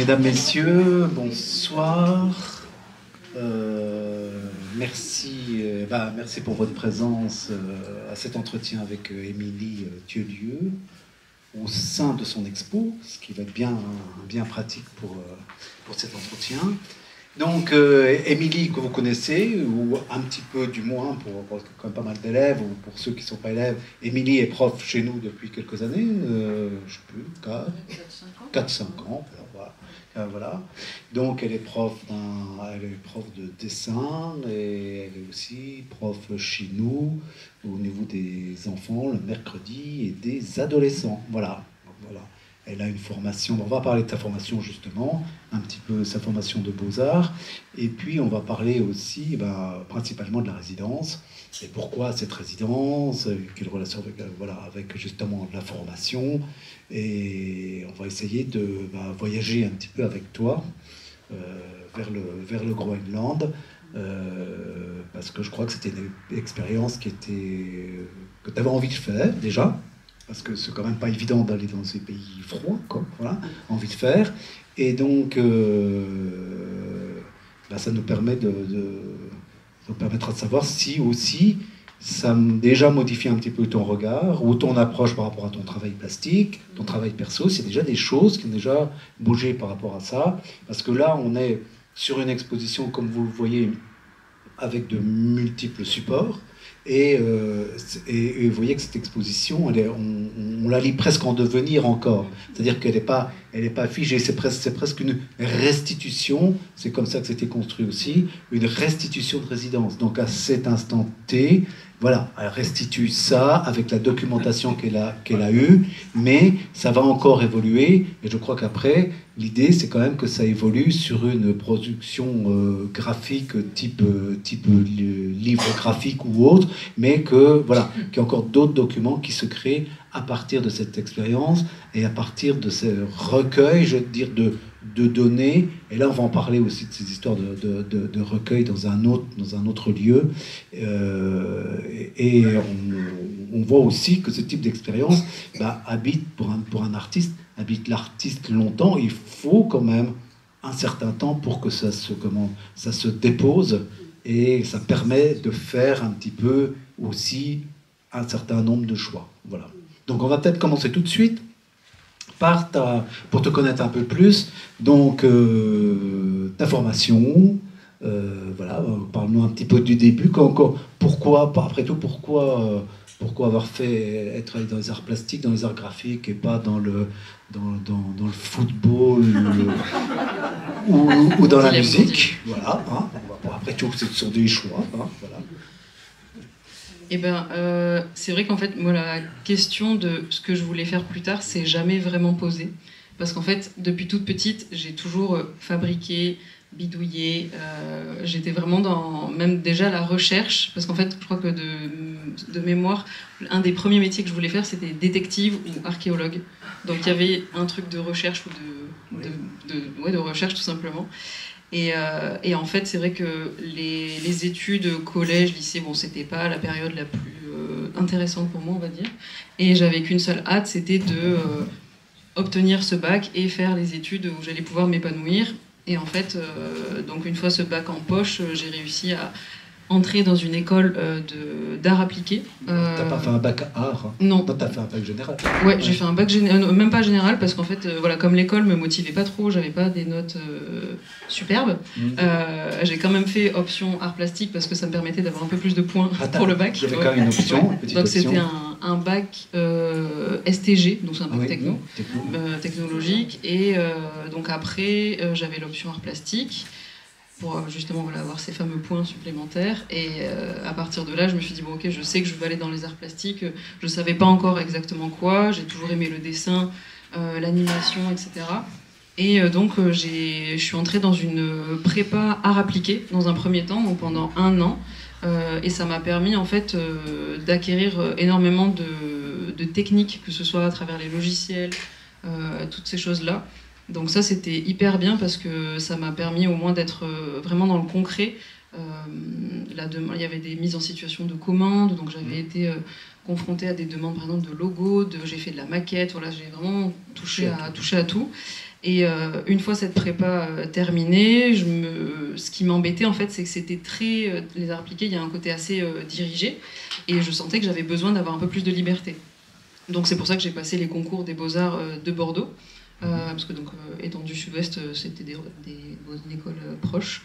Mesdames, Messieurs, bonsoir. Merci pour votre présence à cet entretien avec Émilie Thieulieu au sein de son expo, ce qui va être bien pratique pour cet entretien. Donc, Émilie, que vous connaissez, ou un petit peu du moins, pour quand même pas mal d'élèves, ou pour ceux qui ne sont pas élèves, Émilie est prof chez nous depuis quelques années, je ne sais plus, 4-5 ans. Voilà. Donc elle est prof de dessin et elle est aussi prof chez nous au niveau des enfants le mercredi et des adolescents. Voilà. Elle a une formation, on va parler de sa formation justement, un petit peu sa formation de beaux-arts, et puis on va parler aussi principalement de la résidence, et pourquoi cette résidence, quelle relation avec justement la formation, et on va essayer de voyager un petit peu avec toi vers le Groenland, parce que je crois que c'était une expérience que tu avais envie de faire déjà, parce que c'est quand même pas évident d'aller dans ces pays froids, quoi, voilà, envie de faire. Et donc, ça nous permettra de savoir si aussi ça déjà modifie un petit peu ton regard ou ton approche par rapport à ton travail plastique, ton travail perso. C'est déjà des choses qui ont déjà bougé par rapport à ça. Parce que là, on est sur une exposition, comme vous le voyez, avec de multiples supports. Et vous voyez que cette exposition, on la lit presque en devenir encore. C'est-à-dire qu'elle n'est pas figée, c'est presque une restitution, c'est comme ça que c'était construit aussi, une restitution de résidence. Donc à cet instant T, voilà, elle restitue ça avec la documentation qu'elle a eue, mais ça va encore évoluer, et je crois qu'après, l'idée c'est quand même que ça évolue sur une production graphique type livre graphique ou autre, mais qu'il y a encore d'autres documents qui se créent à partir de cette expérience et à partir de ces recueils, je veux dire, de données. Et là, on va en parler aussi de ces histoires de recueils dans un autre lieu. Et on voit aussi que ce type d'expérience habite pour un artiste, habite l'artiste longtemps. Il faut quand même un certain temps pour que ça se dépose, et ça permet de faire un petit peu aussi un certain nombre de choix. Voilà. Donc on va peut-être commencer tout de suite pour te connaître un peu plus. Donc ta formation, parle-nous un petit peu du début. Pourquoi avoir être allé dans les arts plastiques, dans les arts graphiques, et pas dans le football ou dans la musique. Voilà. Hein. Après tout, ce sont des choix. Hein, voilà. C'est vrai qu'en fait, moi, la question de ce que je voulais faire plus tard, c'est jamais vraiment posée. Parce qu'en fait, depuis toute petite, j'ai toujours fabriqué, bidouillé. J'étais vraiment dans même déjà la recherche. Parce qu'en fait, je crois que de mémoire, un des premiers métiers que je voulais faire, c'était détective ou archéologue. Donc il y avait un truc de recherche ou de recherche tout simplement. Et en fait, c'est vrai que les études, collège, lycée, c'était pas la période la plus intéressante pour moi, on va dire. Et j'avais qu'une seule hâte, c'était de obtenir ce bac et faire les études où j'allais pouvoir m'épanouir. Et en fait, donc une fois ce bac en poche, j'ai réussi à entrer dans une école d'art appliqué. T'as pas fait un bac art, hein? Non. T'as fait un bac général. Ouais, j'ai fait un bac général, même pas général, parce qu'en fait, comme l'école me motivait pas trop, j'avais pas des notes superbes. J'ai quand même fait option art plastique parce que ça me permettait d'avoir un peu plus de points pour le bac. J'avais quand même une option. Ouais. Donc c'était un bac STG, donc c'est un bac technologique, et donc après j'avais l'option art plastique, pour justement avoir ces fameux points supplémentaires. Et à partir de là, je me suis dit, ok, je sais que je veux aller dans les arts plastiques. Je ne savais pas encore exactement quoi. J'ai toujours aimé le dessin, l'animation, etc. Et donc, je suis entrée dans une prépa art appliqué, dans un premier temps, donc pendant 1 an. Et ça m'a permis, en fait, d'acquérir énormément de techniques, que ce soit à travers les logiciels, toutes ces choses-là. Donc ça, c'était hyper bien parce que ça m'a permis au moins d'être vraiment dans le concret. Il y avait des mises en situation de commandes, donc j'avais été confrontée à des demandes, par exemple, de logos, j'ai fait de la maquette, voilà, j'ai vraiment touché à tout. Et une fois cette prépa terminée, ce qui m'embêtait en fait, c'est que c'était très les arts appliqués, il y a un côté assez dirigé, et je sentais que j'avais besoin d'avoir un peu plus de liberté. Donc c'est pour ça que j'ai passé les concours des Beaux-Arts de Bordeaux, parce que donc étant du Sud-Ouest, c'était des bonnes écoles proches.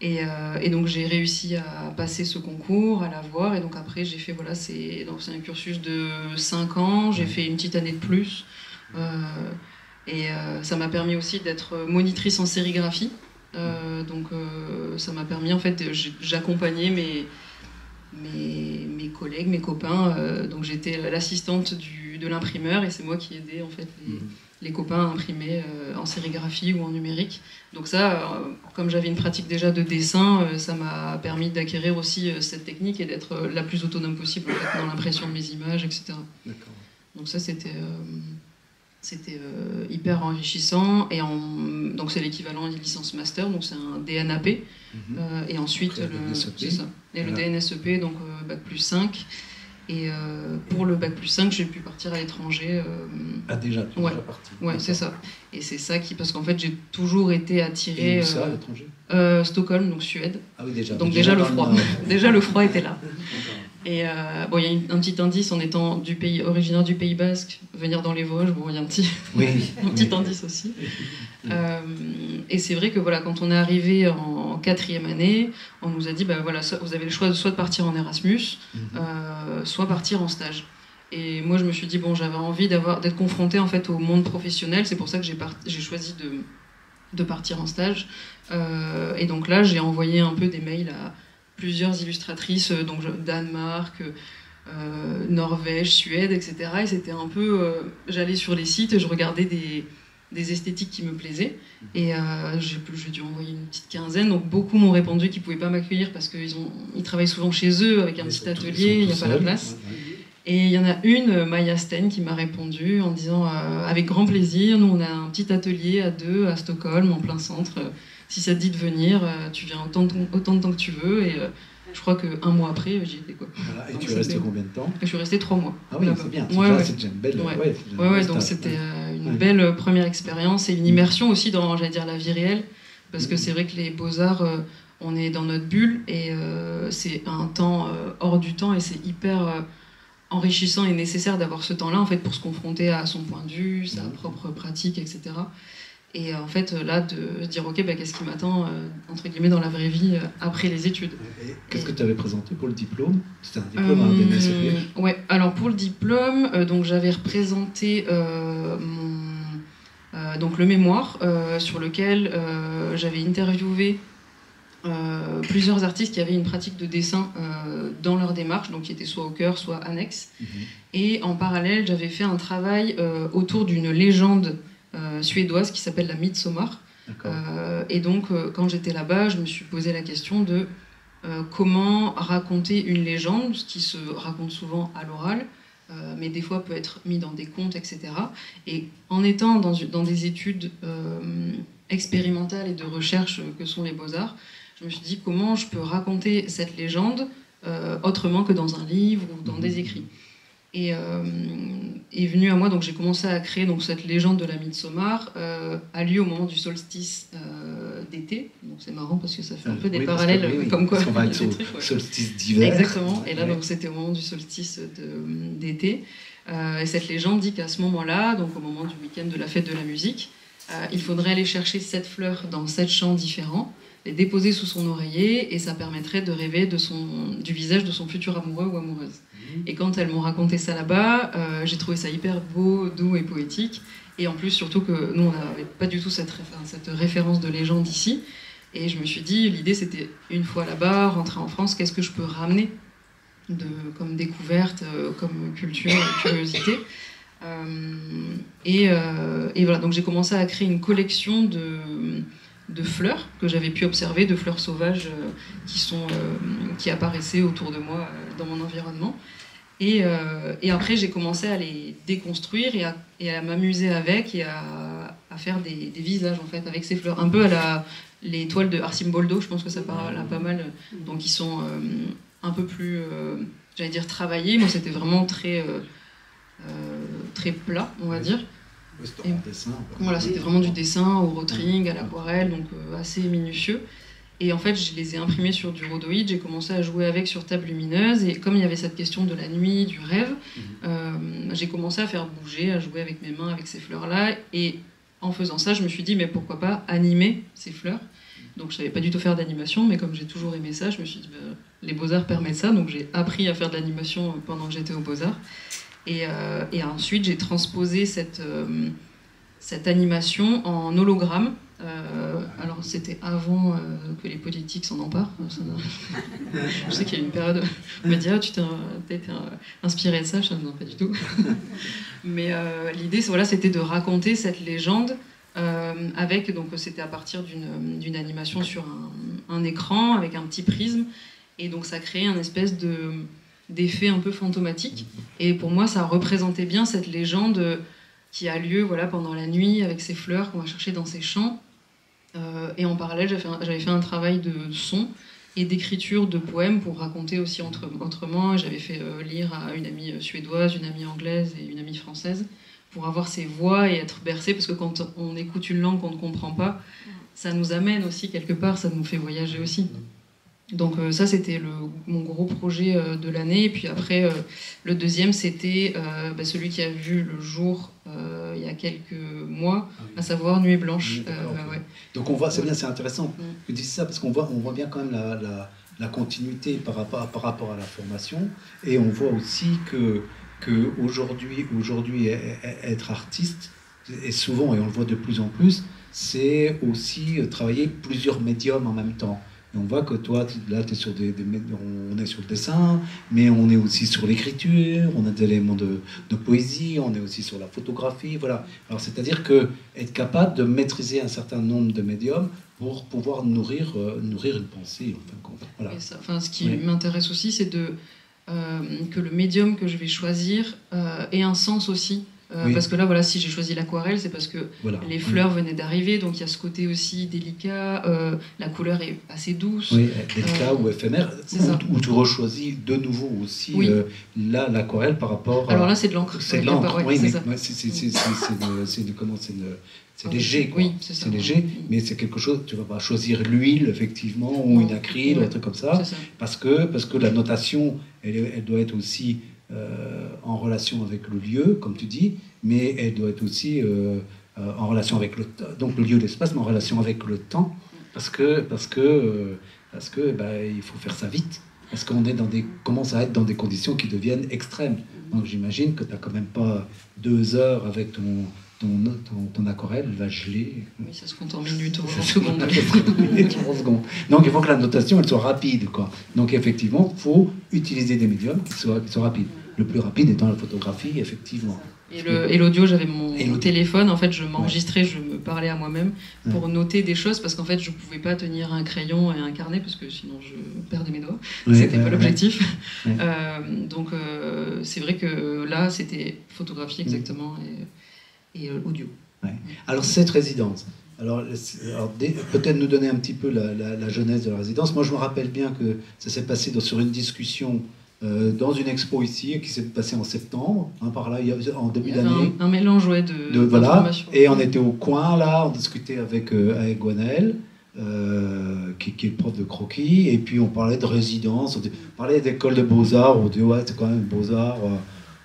Et donc j'ai réussi à passer ce concours, à l'avoir, et donc après j'ai fait, voilà, c'est un cursus de 5 ans, j'ai fait une petite année de plus. Ça m'a permis aussi d'être monitrice en sérigraphie. Donc ça m'a permis, en fait, j'accompagnais mes collègues, mes copains. Donc j'étais l'assistante de l'imprimeur et c'est moi qui aidais en fait les copains à imprimer en sérigraphie ou en numérique. Donc ça, comme j'avais une pratique déjà de dessin, ça m'a permis d'acquérir aussi cette technique et d'être la plus autonome possible en fait, dans l'impression de mes images, etc. D'accord. Donc ça, c'était hyper enrichissant. Et donc c'est l'équivalent d'une licence master, donc c'est un DNAP. Et ensuite, c'est ça. Et voilà. Le DNSEP, donc Bac plus 5. Et pour le Bac plus 5, j'ai pu partir à l'étranger. Ah déjà, tu es déjà parti. Ouais, c'est ça. Et c'est ça parce qu'en fait, j'ai toujours été attirée... Et où ça, à l'étranger Stockholm, donc Suède. Ah oui, déjà. Donc déjà le froid. Déjà le froid était là. Et bon, il y a un petit indice en étant originaire du Pays Basque, venir dans les Vosges, bon, il y a un petit, indice aussi. Et c'est vrai que voilà, quand on est arrivé en 4e année, on nous a dit, bah, voilà, vous avez le choix soit de partir en Erasmus, soit partir en stage. Et moi, je me suis dit, bon, j'avais envie d'être confrontée en fait, au monde professionnel, c'est pour ça que j'ai choisi de partir en stage. Et donc là, j'ai envoyé un peu des mails à plusieurs illustratrices, donc Danemark, Norvège, Suède, etc. Et c'était un peu... j'allais sur les sites, je regardais des esthétiques qui me plaisaient. Et j'ai dû envoyer une petite quinzaine. Donc beaucoup m'ont répondu qu'ils ne pouvaient pas m'accueillir parce qu'ils travaillent souvent chez eux avec un petit atelier, il n'y a pas la place. Et il y en a une, Maya Sten, qui m'a répondu en disant avec grand plaisir, nous on a un petit atelier à 2 à Stockholm, en plein centre. Si ça te dit de venir, tu viens autant de temps que tu veux. Et je crois qu'un mois après, j'y étais. Quoi. Voilà. Et donc, tu es resté combien de temps ? Je suis restée 3 mois. Ah oui, c'est bien. C'est déjà une belle... donc c'était une belle première expérience et une immersion aussi dans, j'allais dire, la vie réelle. Parce que c'est vrai que les Beaux-Arts, on est dans notre bulle et c'est un temps hors du temps et c'est hyper... enrichissant et nécessaire d'avoir ce temps-là en fait, pour se confronter à son point de vue, sa propre pratique, etc. Et en fait, là, de se dire, ok, bah, qu'est-ce qui m'attend, entre guillemets, dans la vraie vie, après les études. Qu'est-ce que tu avais présenté pour le diplôme ? C'était un diplôme à DNSEP ? Ouais, alors pour le diplôme, donc j'avais représenté donc le mémoire, sur lequel j'avais interviewé plusieurs artistes qui avaient une pratique de dessin dans leur démarche, donc qui étaient soit au cœur, soit annexes. Et en parallèle, j'avais fait un travail autour d'une légende suédoise qui s'appelle la Midsommar. Et donc, quand j'étais là-bas, je me suis posé la question de comment raconter une légende, ce qui se raconte souvent à l'oral, mais des fois peut être mis dans des contes, etc. Et en étant dans des études expérimentales et de recherche que sont les Beaux-Arts, je me suis dit comment je peux raconter cette légende autrement que dans un livre ou dans des écrits. Et est venu à moi, donc j'ai commencé à créer donc, cette légende de la Midsommar, a lieu au moment du solstice d'été. Donc c'est marrant parce que ça fait un peu des parallèles, comme quoi. On va être au solstice d'hiver. Exactement. Et là, donc c'était au moment du solstice d'été. Et cette légende dit qu'à ce moment-là, donc au moment du week-end de la fête de la musique, il faudrait aller chercher 7 fleurs dans 7 champs différents, les déposer sous son oreiller, et ça permettrait de rêver du visage de son futur amoureux ou amoureuse. Et quand elles m'ont raconté ça là-bas, j'ai trouvé ça hyper beau, doux et poétique. Et en plus, surtout que nous, on n'avait pas du tout cette référence de légende ici. Et je me suis dit, l'idée c'était, une fois là-bas, rentrer en France, qu'est-ce que je peux ramener comme découverte, comme culture, curiosité. Et voilà, donc j'ai commencé à créer une collection de fleurs que j'avais pu observer, de fleurs sauvages qui apparaissaient autour de moi dans mon environnement. Et après, j'ai commencé à les déconstruire et à m'amuser avec et à faire des visages en fait, avec ces fleurs. Un peu à les toiles de Arcimboldo, je pense que ça parle pas mal. Donc, ils sont un peu plus, j'allais dire, travaillés. Moi, c'était vraiment très plat, on va dire. Oui, c'était en dessin. Voilà, c'était vraiment du dessin au rotring, à l'aquarelle, donc assez minutieux. Et en fait, je les ai imprimés sur du rhodoïde, j'ai commencé à jouer avec sur table lumineuse, et comme il y avait cette question de la nuit, du rêve, j'ai commencé à faire bouger, à jouer avec mes mains, avec ces fleurs-là, et en faisant ça, je me suis dit, mais pourquoi pas animer ces fleurs? Donc je savais pas du tout faire d'animation, mais comme j'ai toujours aimé ça, je me suis dit, les Beaux-Arts permettent ça, donc j'ai appris à faire de l'animation pendant que j'étais aux Beaux-Arts. Et ensuite, j'ai transposé cette animation en hologramme. Alors, c'était avant que les politiques s'en emparent. Je sais qu'il y a une période où on m'a dit « Ah, tu t'es inspiré de ça ?» Je dis « Non, pas du tout. » Mais l'idée, voilà, c'était de raconter cette légende avec, donc c'était à partir d'une animation sur un écran, avec un petit prisme. Et donc, ça créait un espèce d'effet un peu fantomatique. Et pour moi, ça représentait bien cette légende qui a lieu voilà, pendant la nuit, avec ces fleurs qu'on va chercher dans ces champs. Et en parallèle, j'avais fait un travail de son et d'écriture de poèmes pour raconter aussi autrement. J'avais fait lire à une amie suédoise, une amie anglaise et une amie française pour avoir ces voix et être bercé, parce que quand on écoute une langue qu'on ne comprend pas, ça nous amène aussi quelque part, ça nous fait voyager aussi. Donc ça, c'était mon gros projet de l'année. Et puis après, le deuxième, c'était celui qui a vu le jour il y a quelques mois, à savoir Nuit Blanche. Ouais. Donc on voit, c'est bien, c'est intéressant que tu dises ça, parce qu'on voit bien quand même la continuité par rapport à la formation. Et on voit aussi que aujourd'hui être artiste, et souvent, et on le voit de plus en plus, c'est aussi travailler plusieurs médiums en même temps. Et on voit que toi, là, on est sur le dessin, mais on est aussi sur l'écriture, on a des éléments de poésie, on est aussi sur la photographie, voilà. Alors, c'est-à-dire être capable de maîtriser un certain nombre de médiums pour pouvoir nourrir une pensée, en fin de compte. Voilà. Et ça, ce qui m'intéresse aussi, c'est que le médium que je vais choisir ait un sens aussi. Parce que là, voilà, si j'ai choisi l'aquarelle, c'est parce que les fleurs venaient d'arriver, donc il y a ce côté aussi délicat, la couleur est assez douce. Oui, délicat ou éphémère, où tu rechoisis de nouveau aussi l'aquarelle par rapport à... Alors là, c'est de l'encre. C'est de l'encre, oui, mais c'est léger, quoi. Oui, c'est léger, mais c'est quelque chose, tu vas pas choisir l'huile, effectivement, ou une acryl, ou un truc comme ça, parce que la notation, elle doit être aussi... en relation avec le lieu, comme tu dis, mais elle doit être aussi en relation avec donc le lieu, l'espace, mais en relation avec le temps, parce que il faut faire ça vite, parce qu'on commence à être dans des conditions qui deviennent extrêmes. Donc j'imagine que tu n'as quand même pas 2 heures avec ton aquarelle, elle va geler. Oui, ça se compte en minutes ou en secondes. Donc il faut que la notation elle soit rapide, quoi. Donc effectivement, il faut utiliser des médiums qui soient rapides. Le plus rapide étant la photographie, effectivement. Et l'audio, j'avais mon téléphone, en fait, je m'enregistrais, je me parlais à moi-même pour noter des choses, parce qu'en fait, je ne pouvais pas tenir un crayon et un carnet, parce que sinon, je perdais mes doigts. C'était pas l'objectif. Donc, c'est vrai que là, c'était photographie, exactement, et audio. Alors, cette résidence, peut-être nous donner un petit peu la genèse de la résidence. Moi, je me rappelle bien que ça s'est passé sur une discussion dans une expo ici, qui s'est passée en septembre, par là, en début d'année. Un mélange voilà. Et on était au coin, là, on discutait avec Gwenaël, qui est prof de croquis, et puis on parlait de résidence, on parlait d'école de beaux-arts, on dit ouais, c'est quand même beaux-arts,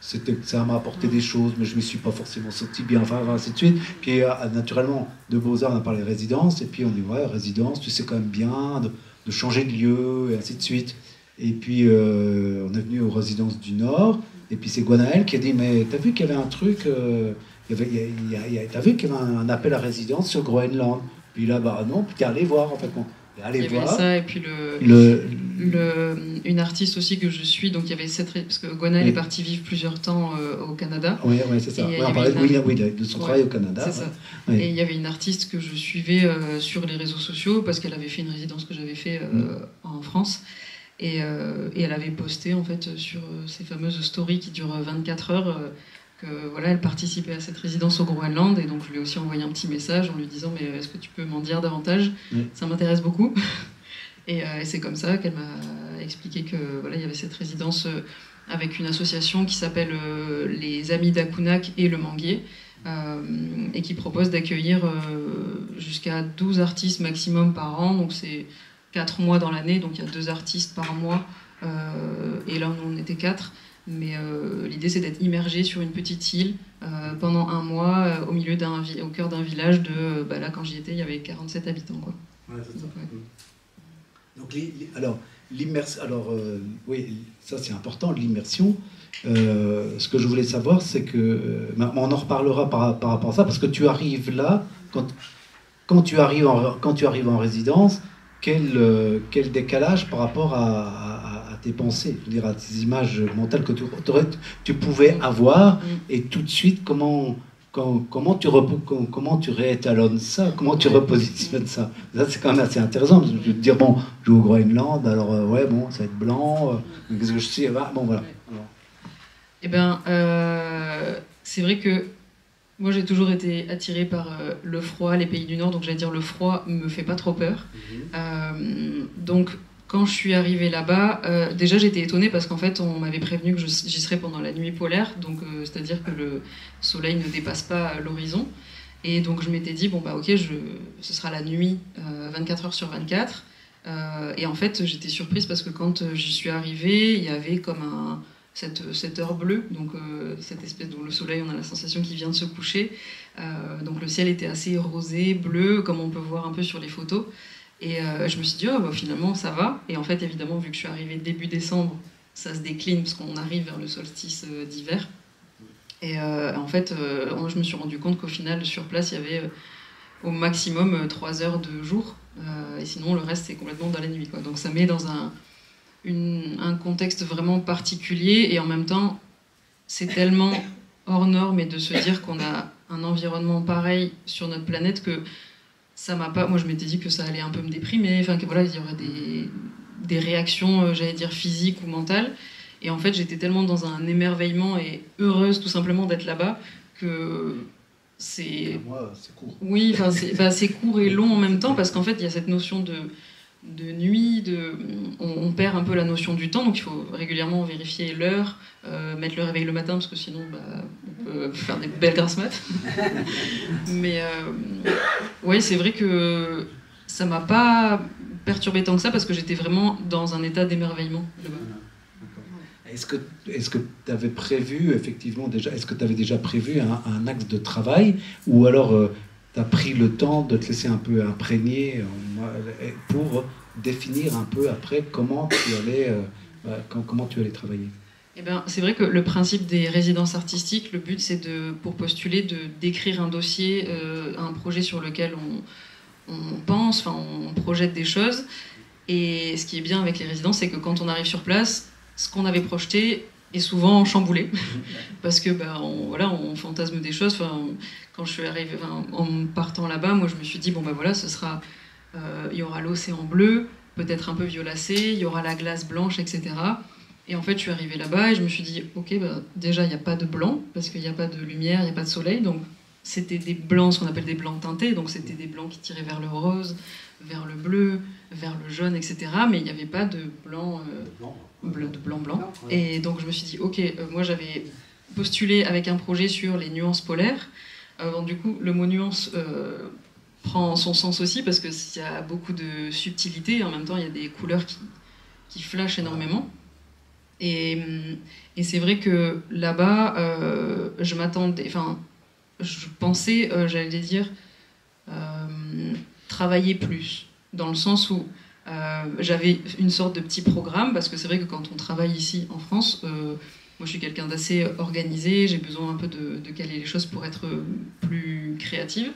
ça m'a apporté des choses, mais je ne me suis pas forcément sorti bien, enfin, ainsi de suite. Puis naturellement, de beaux-arts, on a parlé de résidence, et puis on dit ouais, résidence, tu sais quand même bien de changer de lieu, et ainsi de suite. Et puis, on est venu aux résidences du Nord, et puis c'est Gwenaël qui a dit, mais t'as vu qu'il y avait un truc, t'as vu qu'il y avait un appel à résidence sur Groenland? Puis là, non, puis t'es allé voir, en fait. Il y avait ça, et puis une artiste aussi que je suis, donc il y avait parce que Gwenaël est partie vivre plusieurs temps au Canada. Oui, c'est ça. On parlait de son travail au Canada. C'est ça. Et il y avait une artiste que je suivais sur les réseaux sociaux, parce qu'elle avait fait une résidence que j'avais fait en France. Et elle avait posté en fait sur ces fameuses stories qui durent 24 heures que voilà, elle participait à cette résidence au Groenland, et donc je lui ai aussi envoyé un petit message en lui disant mais est-ce que tu peux m'en dire davantage, ça m'intéresse beaucoup. Et c'est comme ça qu'elle m'a expliqué que voilà, il y avait cette résidence avec une association qui s'appelle les Amis d'Akunak et le Manguier, et qui propose d'accueillir jusqu'à 12 artistes maximum par an. Donc c'est 4 mois dans l'année, donc il y a 2 artistes par mois. Et là, on était 4. Mais l'idée, c'est d'être immergé sur une petite île pendant 1 mois au cœur d'un village de... là, quand j'y étais, il y avait 47 habitants, quoi. Ouais, c'est ça. Donc, alors, oui, ça c'est important, l'immersion. Ce que je voulais savoir, c'est que... on en reparlera par rapport à ça, parce que tu arrives là, quand tu arrives en résidence, quel décalage par rapport à tes pensées, je veux dire, à tes images mentales que tu pouvais avoir, et tout de suite, comment tu réétalonnes ça, comment tu repositionnes ça. Ça, c'est quand même assez intéressant, parce que je veux te dire, bon, je vais au Groenland, alors ouais, bon, ça va être blanc, qu'est-ce que je sais, bon, voilà. Alors. Eh bien, c'est vrai que moi, j'ai toujours été attirée par le froid, les pays du Nord, donc j'allais dire le froid me fait pas trop peur. Donc, quand je suis arrivée là-bas, déjà j'étais étonnée parce qu'en fait, on m'avait prévenu que j'y serais pendant la nuit polaire, donc c'est-à-dire que le soleil ne dépasse pas l'horizon. Et donc, je m'étais dit, bon, bah ok, ce sera la nuit 24 heures sur 24. Et en fait, j'étais surprise parce que quand j'y suis arrivée, il y avait comme cette heure bleue, donc cette espèce dont le soleil, on a la sensation qu'il vient de se coucher. Donc le ciel était assez rosé, bleu, comme on peut voir un peu sur les photos. Et je me suis dit, finalement, ça va. Et en fait, évidemment, vu que je suis arrivée début décembre, ça se décline parce qu'on arrive vers le solstice d'hiver. Et en fait, je me suis rendu compte qu'au final, sur place, il y avait au maximum 3 heures de jour. Et sinon, le reste, c'est complètement dans la nuit, quoi. Donc ça met dans un contexte vraiment particulier, et en même temps c'est tellement hors norme et de se dire qu'on a un environnement pareil sur notre planète que ça m'a pas... Moi je m'étais dit que ça allait un peu me déprimer, enfin que voilà, il y aurait des réactions, j'allais dire physiques ou mentales, et en fait j'étais tellement dans un émerveillement et heureuse tout simplement d'être là-bas que c'est... Moi, c'est court. Oui, enfin c'est court et long en même temps, parce qu'en fait il y a cette notion de nuit, on perd un peu la notion du temps, donc il faut régulièrement vérifier l'heure, mettre le réveil le matin, parce que sinon on peut faire des belles grasses mat. Mais ouais, c'est vrai que ça m'a pas perturbé tant que ça, parce que j'étais vraiment dans un état d'émerveillement là-bas. Est-ce que tu avais prévu, effectivement, est-ce que tu avais déjà prévu un axe de travail, ou alors tu as pris le temps de te laisser un peu imprégner pour définir un peu après comment tu allais travailler? Eh ben, c'est vrai que le principe des résidences artistiques, le but c'est pour postuler, d'écrire un dossier, un projet sur lequel on pense, on projette des choses. Et ce qui est bien avec les résidences, c'est que quand on arrive sur place, ce qu'on avait projeté est souvent chamboulé, parce que on fantasme des choses. Quand je suis arrivée, en partant là-bas, moi je me suis dit ce sera, il y aura l'océan bleu, peut-être un peu violacé, il y aura la glace blanche, etc. Et en fait, je suis arrivée là-bas et je me suis dit, déjà il n'y a pas de blanc parce qu'il n'y a pas de lumière, il n'y a pas de soleil, donc c'était des blancs, ce qu'on appelle des blancs teintés, donc c'était des blancs qui tiraient vers le rose, vers le bleu, vers le jaune, etc. Mais il n'y avait pas de blanc. Blanc. Et donc je me suis dit, moi j'avais postulé avec un projet sur les nuances polaires. Du coup, le mot nuance prend son sens aussi, parce qu'il y a beaucoup de subtilité, et en même temps il y a des couleurs qui flashent énormément. Et c'est vrai que là-bas, je pensais, j'allais dire, travailler plus, dans le sens où j'avais une sorte de petit programme, parce que c'est vrai que quand on travaille ici en France, moi je suis quelqu'un d'assez organisé, j'ai besoin un peu de caler les choses pour être plus créative.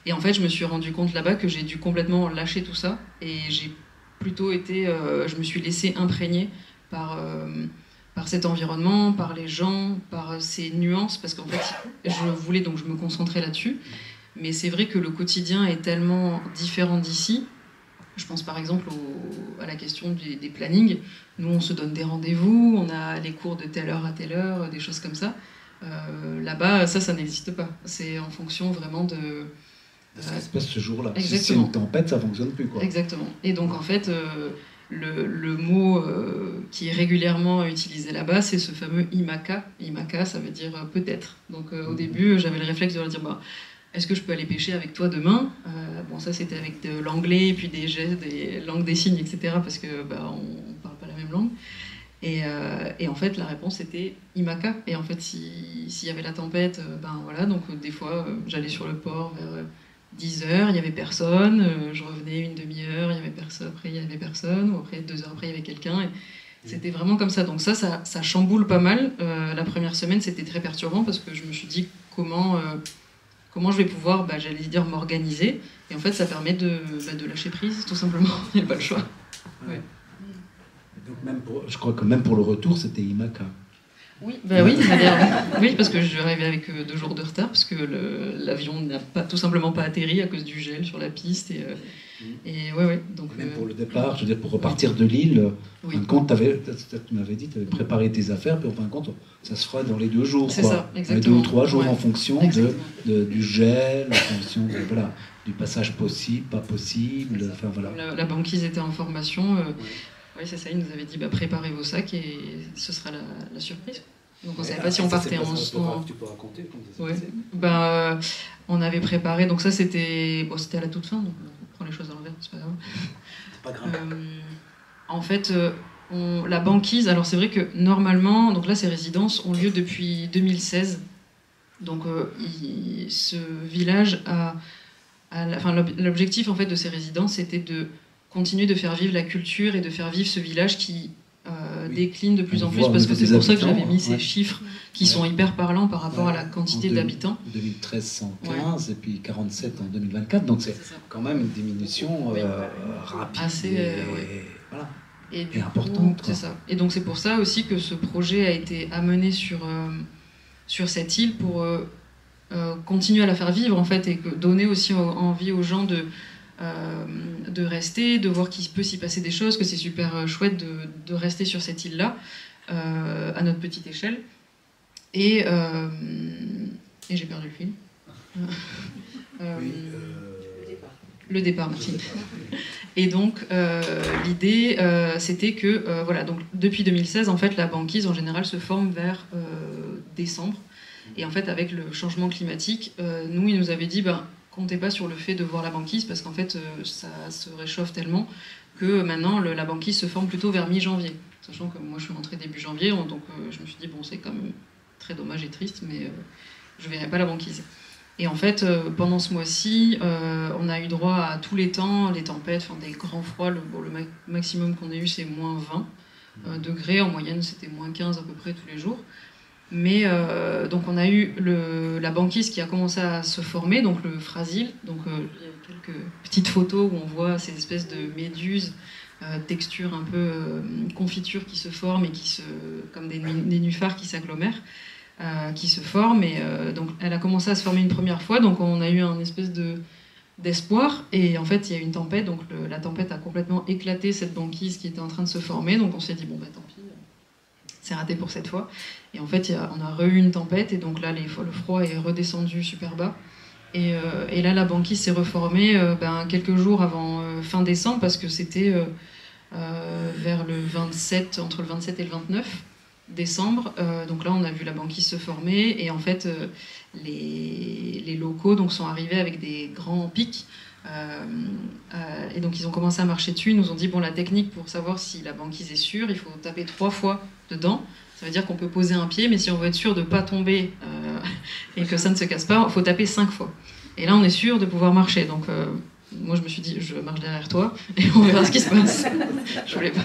Et en fait, je me suis rendu compte là-bas que j'ai dû complètement lâcher tout ça, et j'ai plutôt été, je me suis laissée imprégner par cet environnement, par les gens, par ces nuances, parce qu'en fait, je voulais, donc je me concentrais là-dessus. Mais c'est vrai que le quotidien est tellement différent d'ici. Je pense par exemple à la question des plannings. Nous, on se donne des rendez-vous, on a les cours de telle heure à telle heure, des choses comme ça. Là-bas, ça n'existe pas. C'est en fonction vraiment de... ce qui se passe ce jour-là. Exactement. Si c'est une tempête, ça ne fonctionne plus, quoi. Exactement. Et donc, en fait, le mot qui est régulièrement utilisé là-bas, c'est ce fameux imaka. Imaka, ça veut dire peut-être. Donc au début, j'avais le réflexe de leur dire est-ce que je peux aller pêcher avec toi demain? Bon, ça c'était avec de l'anglais, puis des gestes, des langues des signes, etc. Parce que on parle pas la même langue. Et en fait, la réponse était imaka. Et en fait, s'il y avait la tempête, voilà. Donc des fois, j'allais sur le port vers 10h, il y avait personne. Je revenais une demi-heure, il y avait personne. Après, il y avait personne. Ou après, 2 heures après, il y avait quelqu'un. Et c'était vraiment comme ça. Donc ça chamboule pas mal. La première semaine, c'était très perturbant parce que je me suis dit comment je vais pouvoir, j'allais dire, m'organiser. Et en fait, ça permet de lâcher prise, tout simplement. Il n'y a pas le choix. Ouais. Donc je crois que même pour le retour, c'était imaka. Oui, oui, parce que je suis arrivée avec 2 jours de retard, parce que l'avion n'a tout simplement pas atterri à cause du gel sur la piste. Et ouais. Donc, même pour le départ, je veux dire, pour repartir de l'île, en fin de compte, tu m'avais dit, tu avais préparé tes affaires, puis en fin de compte, ça se fera dans les 2 jours. C'est ça, exactement. Les 2 ou 3 jours en fonction du gel, en fonction du passage possible, pas possible. Enfin, voilà. La banquise était en formation. Oui, c'est ça, ils nous avaient dit préparez vos sacs et ce sera la surprise. Donc on ne savait pas si on partait en... Tu peux raconter comment ça s'est passé? On avait préparé, donc ça c'était à la toute fin, donc on prend les choses à l'envers, c'est pas grave. C'est pas grave. En fait, la banquise, alors c'est vrai que normalement, donc là ces résidences ont lieu depuis 2016. Donc ce village l'objectif en fait de ces résidences c'était de continuer de faire vivre la culture et de faire vivre ce village qui décline de plus en plus, parce que c'est pour ça que j'avais mis ces chiffres qui sont hyper parlants par rapport à la quantité d'habitants. 2013, 115, et puis 47 en 2024, donc c'est quand même une diminution rapide voilà. Et importante. C'est ça. Et donc c'est pour ça aussi que ce projet a été amené sur cette île pour continuer à la faire vivre en fait, et donner aussi envie aux gens de rester, de voir qu'il peut s'y passer des choses, que c'est super chouette de rester sur cette île-là, à notre petite échelle. Et j'ai perdu le fil. Le départ, merci. Et donc, l'idée, c'était que, donc, depuis 2016, en fait, la banquise, en général, se forme vers décembre. Et en fait, avec le changement climatique, nous, ils nous avaient dit, comptez pas sur le fait de voir la banquise, parce qu'en fait, ça se réchauffe tellement que maintenant, la banquise se forme plutôt vers mi-janvier. Sachant que moi, je suis rentrée début janvier, donc je me suis dit, c'est quand même très dommage et triste, mais je verrai pas la banquise. Et en fait, pendant ce mois-ci, on a eu droit à tous les temps, les tempêtes, des grands froids. Le maximum qu'on a eu, c'est moins 20 degrés. En moyenne, c'était moins 15 à peu près tous les jours. Mais donc on a eu la banquise qui a commencé à se former, donc le frasil. Donc il y a quelques petites photos où on voit ces espèces de méduses, texture un peu confiture qui se forment et comme des nénuphars qui s'agglomèrent, qui se forment. Et donc elle a commencé à se former une première fois, donc on a eu un espèce d'espoir. Et en fait il y a eu une tempête, donc la tempête a complètement éclaté cette banquise qui était en train de se former. Donc on s'est dit tant pis. C'est raté pour cette fois. Et en fait, on a eu une tempête, et donc là, le froid est redescendu super bas. Et là, la banquise s'est reformée quelques jours avant fin décembre, parce que c'était vers entre le 27 et le 29 décembre. Donc là, on a vu la banquise se former, et en fait, les locaux sont arrivés avec des grands pics. Et donc ils ont commencé à marcher dessus. Ils nous ont dit la technique pour savoir si la banquise est sûre, il faut taper 3 fois dedans. Ça veut dire qu'on peut poser un pied, mais si on veut être sûr de ne pas tomber et que ça ne se casse pas, il faut taper 5 fois. Et là on est sûr de pouvoir marcher. Donc moi je me suis dit, je marche derrière toi et on verra ce qui se passe. Je voulais pas.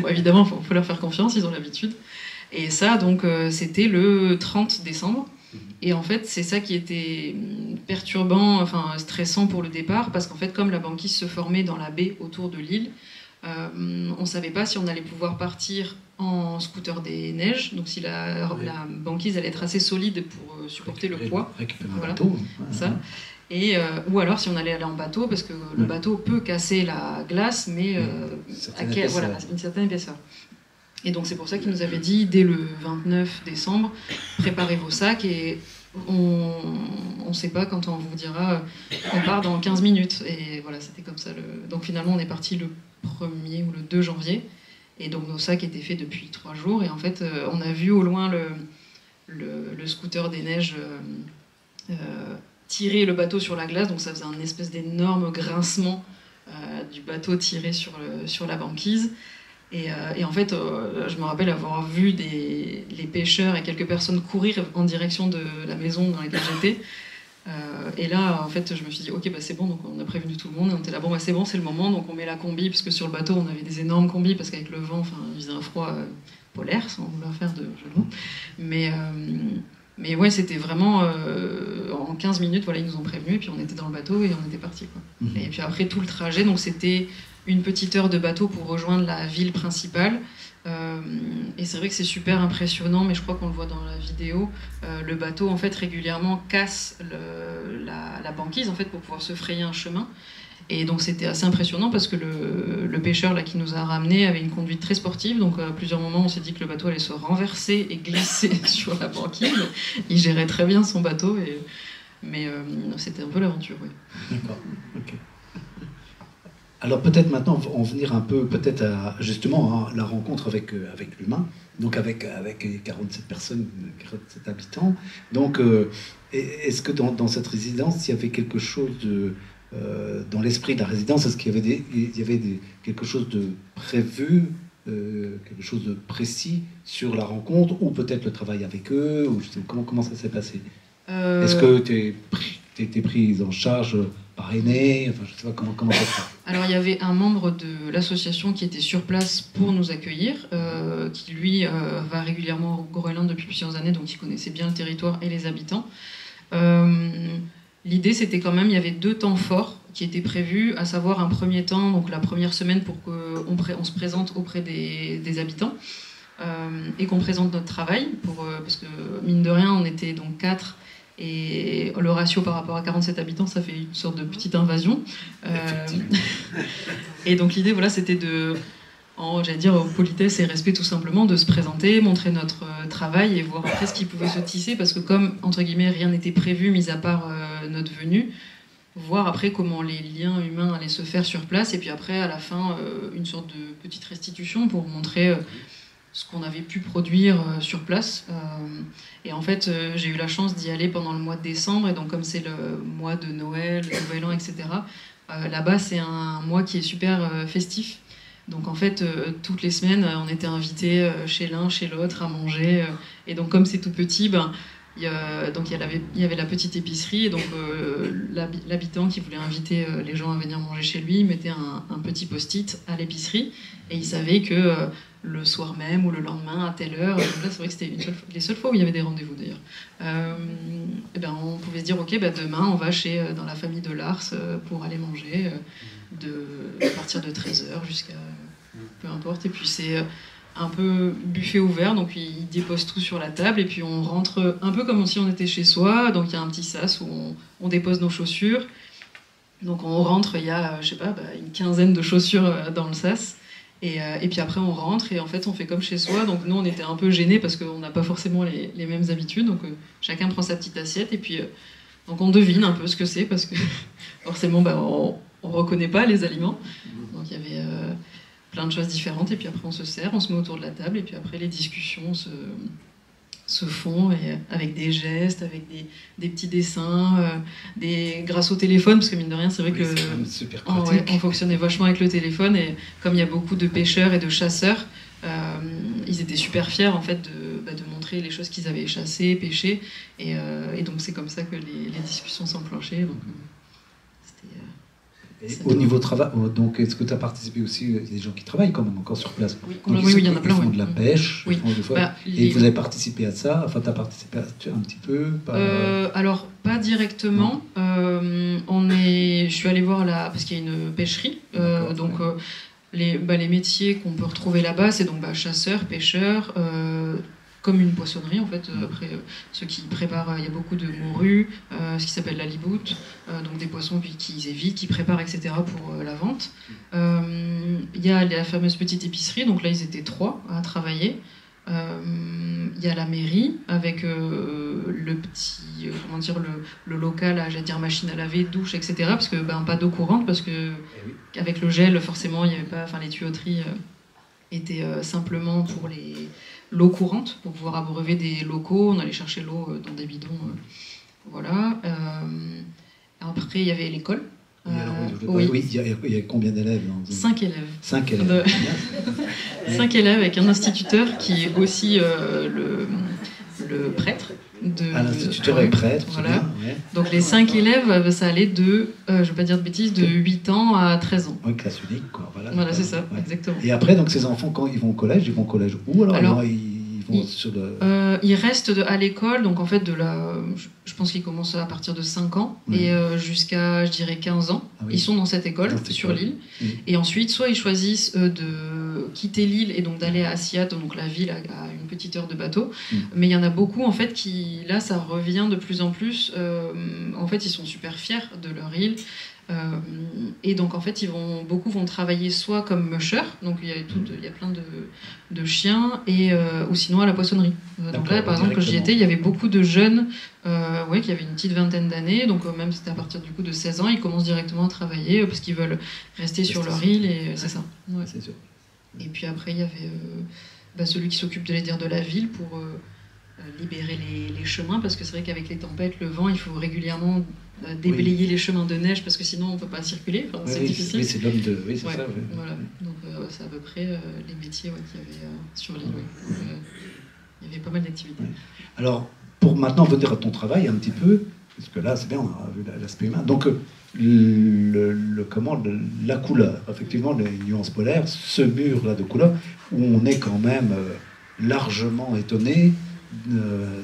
Évidemment, il faut leur faire confiance, ils ont l'habitude. Et ça, donc c'était le 30 décembre. Et en fait, c'est ça qui était perturbant, stressant pour le départ, parce qu'en fait, comme la banquise se formait dans la baie autour de l'île, on ne savait pas si on allait pouvoir partir en scooter des neiges, donc si la banquise allait être assez solide pour supporter le poids. Récupérer un bateau. Ça. Et, ou alors si on allait aller en bateau, parce que le bateau peut casser la glace, mais à une certaine épaisseur. Et donc c'est pour ça qu'ils nous avaient dit, dès le 29 décembre, préparez vos sacs, et on ne sait pas quand on vous dira qu'on part dans 15 minutes. Et voilà, c'était comme ça. Donc finalement, on est parti le 1er ou le 2 janvier. Et donc nos sacs étaient faits depuis 3 jours. Et en fait, on a vu au loin le scooter des neiges tirer le bateau sur la glace. Donc ça faisait un espèce d'énorme grincement du bateau tiré sur la banquise. Et en fait, je me rappelle avoir vu les pêcheurs et quelques personnes courir en direction de la maison dans laquelle j'étais. Et là, en fait, je me suis dit, ok, bah, c'est bon, donc on a prévenu tout le monde. Et on était là, bon, bah, c'est bon, c'est le moment. Donc on met la combi, parce que sur le bateau, on avait des énormes combis, parce qu'avec le vent, il faisait un froid polaire, sans vouloir faire de jeu de mots. Mais ouais, c'était vraiment en 15 minutes, voilà, ils nous ont prévenus, et puis on était dans le bateau et on était partis. Et puis après, tout le trajet, donc c'était une petite heure de bateau pour rejoindre la ville principale. Et c'est vrai que c'est super impressionnant, mais je crois qu'on le voit dans la vidéo. Le bateau, en fait, régulièrement casse la banquise, en fait, pour pouvoir se frayer un chemin. Et donc c'était assez impressionnant parce que le pêcheur là, qui nous a ramenés avait une conduite très sportive. Donc à plusieurs moments, on s'est dit que le bateau allait se renverser et glisser sur la banquise. Il gérait très bien son bateau, mais c'était un peu l'aventure, oui. D'accord, ok. Alors peut-être maintenant en venir un peu peut-être à justement la rencontre avec l'humain, donc avec 47 personnes, 47 habitants. Donc est-ce que dans cette résidence il y avait quelque chose de dans l'esprit de la résidence, est-ce qu'il y avait quelque chose de prévu, quelque chose de précis sur la rencontre, ou peut-être le travail avec eux, ou je sais, comment ça s'est passé? Est-ce que tu étais prise en charge par Aîné, enfin, je ne sais pas comment ça se fait. Alors il y avait un membre de l'association qui était sur place pour nous accueillir, qui lui va régulièrement au Groenland depuis plusieurs années, donc il connaissait bien le territoire et les habitants. L'idée c'était quand même, il y avait 2 temps forts qui étaient prévus, à savoir un premier temps, donc la première semaine pour qu'on se présente auprès des habitants et qu'on présente notre travail, parce que mine de rien on était donc 4. Et le ratio par rapport à 47 habitants, ça fait une sorte de petite invasion. Et donc l'idée, voilà, c'était j'allais dire, politesse et respect tout simplement, de se présenter, montrer notre travail et voir après ce qui pouvait se tisser, parce que comme, entre guillemets, rien n'était prévu, mis à part notre venue, voir après comment les liens humains allaient se faire sur place, et puis après, à la fin, une sorte de petite restitution pour montrer ce qu'on avait pu produire sur place. Et en fait, j'ai eu la chance d'y aller pendant le mois de décembre, et donc comme c'est le mois de Noël, le Nouvel An, etc., là-bas, c'est un mois qui est super festif. Donc en fait, toutes les semaines, on était invités chez l'un, chez l'autre, à manger. Et donc comme c'est tout petit, il y avait la petite épicerie, et donc l'habitant qui voulait inviter les gens à venir manger chez lui mettait un petit post-it à l'épicerie, et il savait que le soir même ou le lendemain à telle heure, donc là c'est vrai que c'était les seules fois où il y avait des rendez-vous d'ailleurs, et ben on pouvait se dire ok, demain on va dans la famille de Lars pour aller manger à partir de 13h jusqu'à peu importe, et puis c'est un peu buffet ouvert, donc ils déposent tout sur la table et puis on rentre un peu comme si on était chez soi, donc il y a un petit sas où on dépose nos chaussures, donc on rentre, il y a je sais pas, une quinzaine de chaussures dans le sas, et puis après on rentre et en fait on fait comme chez soi, donc nous on était un peu gênés parce qu'on n'a pas forcément les mêmes habitudes, donc chacun prend sa petite assiette et puis donc on devine un peu ce que c'est, parce que forcément on reconnaît pas les aliments, donc il y avait plein de choses différentes, et puis après on se sert, on se met autour de la table, et puis après les discussions se font, et avec des gestes, avec des petits dessins, grâce au téléphone, parce que mine de rien c'est vrai que on fonctionnait vachement avec le téléphone, et comme il y a beaucoup de pêcheurs et de chasseurs, ils étaient super fiers en fait de montrer les choses qu'ils avaient chassées, pêchées, et donc c'est comme ça que les discussions s'enclenchaient, donc au niveau travail, donc est-ce que tu as participé aussi? Il y a des gens qui travaillent quand même encore sur place. Oui, il y en a plein. Ils font de la pêche, oui. Ils font des fois, et vous avez participé à ça? Enfin, tu as participé un petit peu alors, pas directement. Je suis allée voir parce qu'il y a une pêcherie. Donc, les métiers qu'on peut retrouver là-bas, c'est donc chasseurs, pêcheurs, comme une poissonnerie en fait. Après, ceux qui préparent, il y a beaucoup de morues, ce qui s'appelle la liboute, donc des poissons qu'ils évitent, qui préparent, etc. pour la vente. Il y a la fameuse petite épicerie, donc là ils étaient 3 à travailler. Il y a la mairie avec le petit, comment dire, le local, j'allais dire machine à laver, douche, etc. Parce que pas d'eau courante, parce que avec le gel, forcément, il y avait pas, les tuyauteries étaient simplement pour l'eau courante, pour pouvoir abreuver des locaux. On allait chercher l'eau dans des bidons, voilà. Après, il y avait l'école. Oui, il y a combien d'élèves? 5 élèves. 5 élèves. 5 élèves avec un instituteur qui est aussi le prêtre. L'instituteur est prêtre, voilà. Bien, ouais. Donc les 5 élèves, ça allait de, je ne vais pas dire de bêtises, de 8 ans à 13 ans. Oui, classe unique, quoi. Voilà, c'est ça, exactement. Et après, donc ces enfants, quand ils vont au collège où alors ils restent à l'école, donc en fait, je pense qu'ils commencent à partir de 5 ans et jusqu'à, je dirais, 15 ans. Ah, oui. Ils sont dans cette école, sur l'île. Et ensuite, soit ils choisissent de quitter l'île et donc d'aller à Assiat, donc la ville, à une petite heure de bateau. Mais il y en a beaucoup, en fait, qui, là, ça revient de plus en plus. En fait, ils sont super fiers de leur île. Et donc en fait beaucoup vont travailler soit comme musher, donc il y a plein de chiens, ou sinon à la poissonnerie. Donc là par exemple quand j'y étais, il y avait beaucoup de jeunes qui avaient une petite vingtaine d'années, donc même si c'était à partir du coup de 16 ans, ils commencent directement à travailler parce qu'ils veulent rester sur leur île, et c'est ça. Ouais. C'est sûr. Et puis après il y avait celui qui s'occupe de la ville pour libérer les chemins, parce que c'est vrai qu'avec les tempêtes, le vent, il faut régulièrement déblayer les chemins de neige, parce que sinon on ne peut pas circuler, c'est difficile. Oui, c'est l'homme de... Oui, c'est ça. Oui. Voilà. Donc c'est à peu près les métiers qu'il y avait sur l'île. Il y avait pas mal d'activités. Ouais. Alors, pour maintenant venir à ton travail un petit peu, parce que là c'est bien, on a vu l'aspect humain, donc la couleur, effectivement les nuances polaires, ce mur là de couleur, où on est quand même largement étonné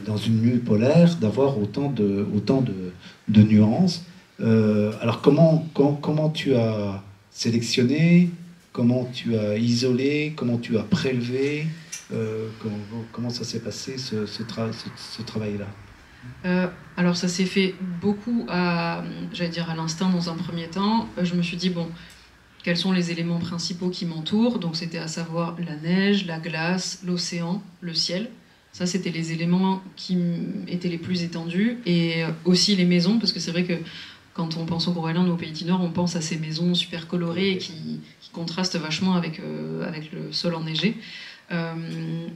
dans une nuit polaire d'avoir autant de nuances. Alors comment tu as sélectionné, comment tu as isolé, comment tu as prélevé, comment ça s'est passé ce travail-là? Alors ça s'est fait beaucoup à l'instinct dans un premier temps. Je me suis dit quels sont les éléments principaux qui m'entourent? Donc c'était à savoir la neige, la glace, l'océan, le ciel. Ça, c'était les éléments qui étaient les plus étendus, et aussi les maisons, parce que c'est vrai que quand on pense au Groenland ou au Pays du Nord, on pense à ces maisons super colorées qui contrastent vachement avec le sol enneigé.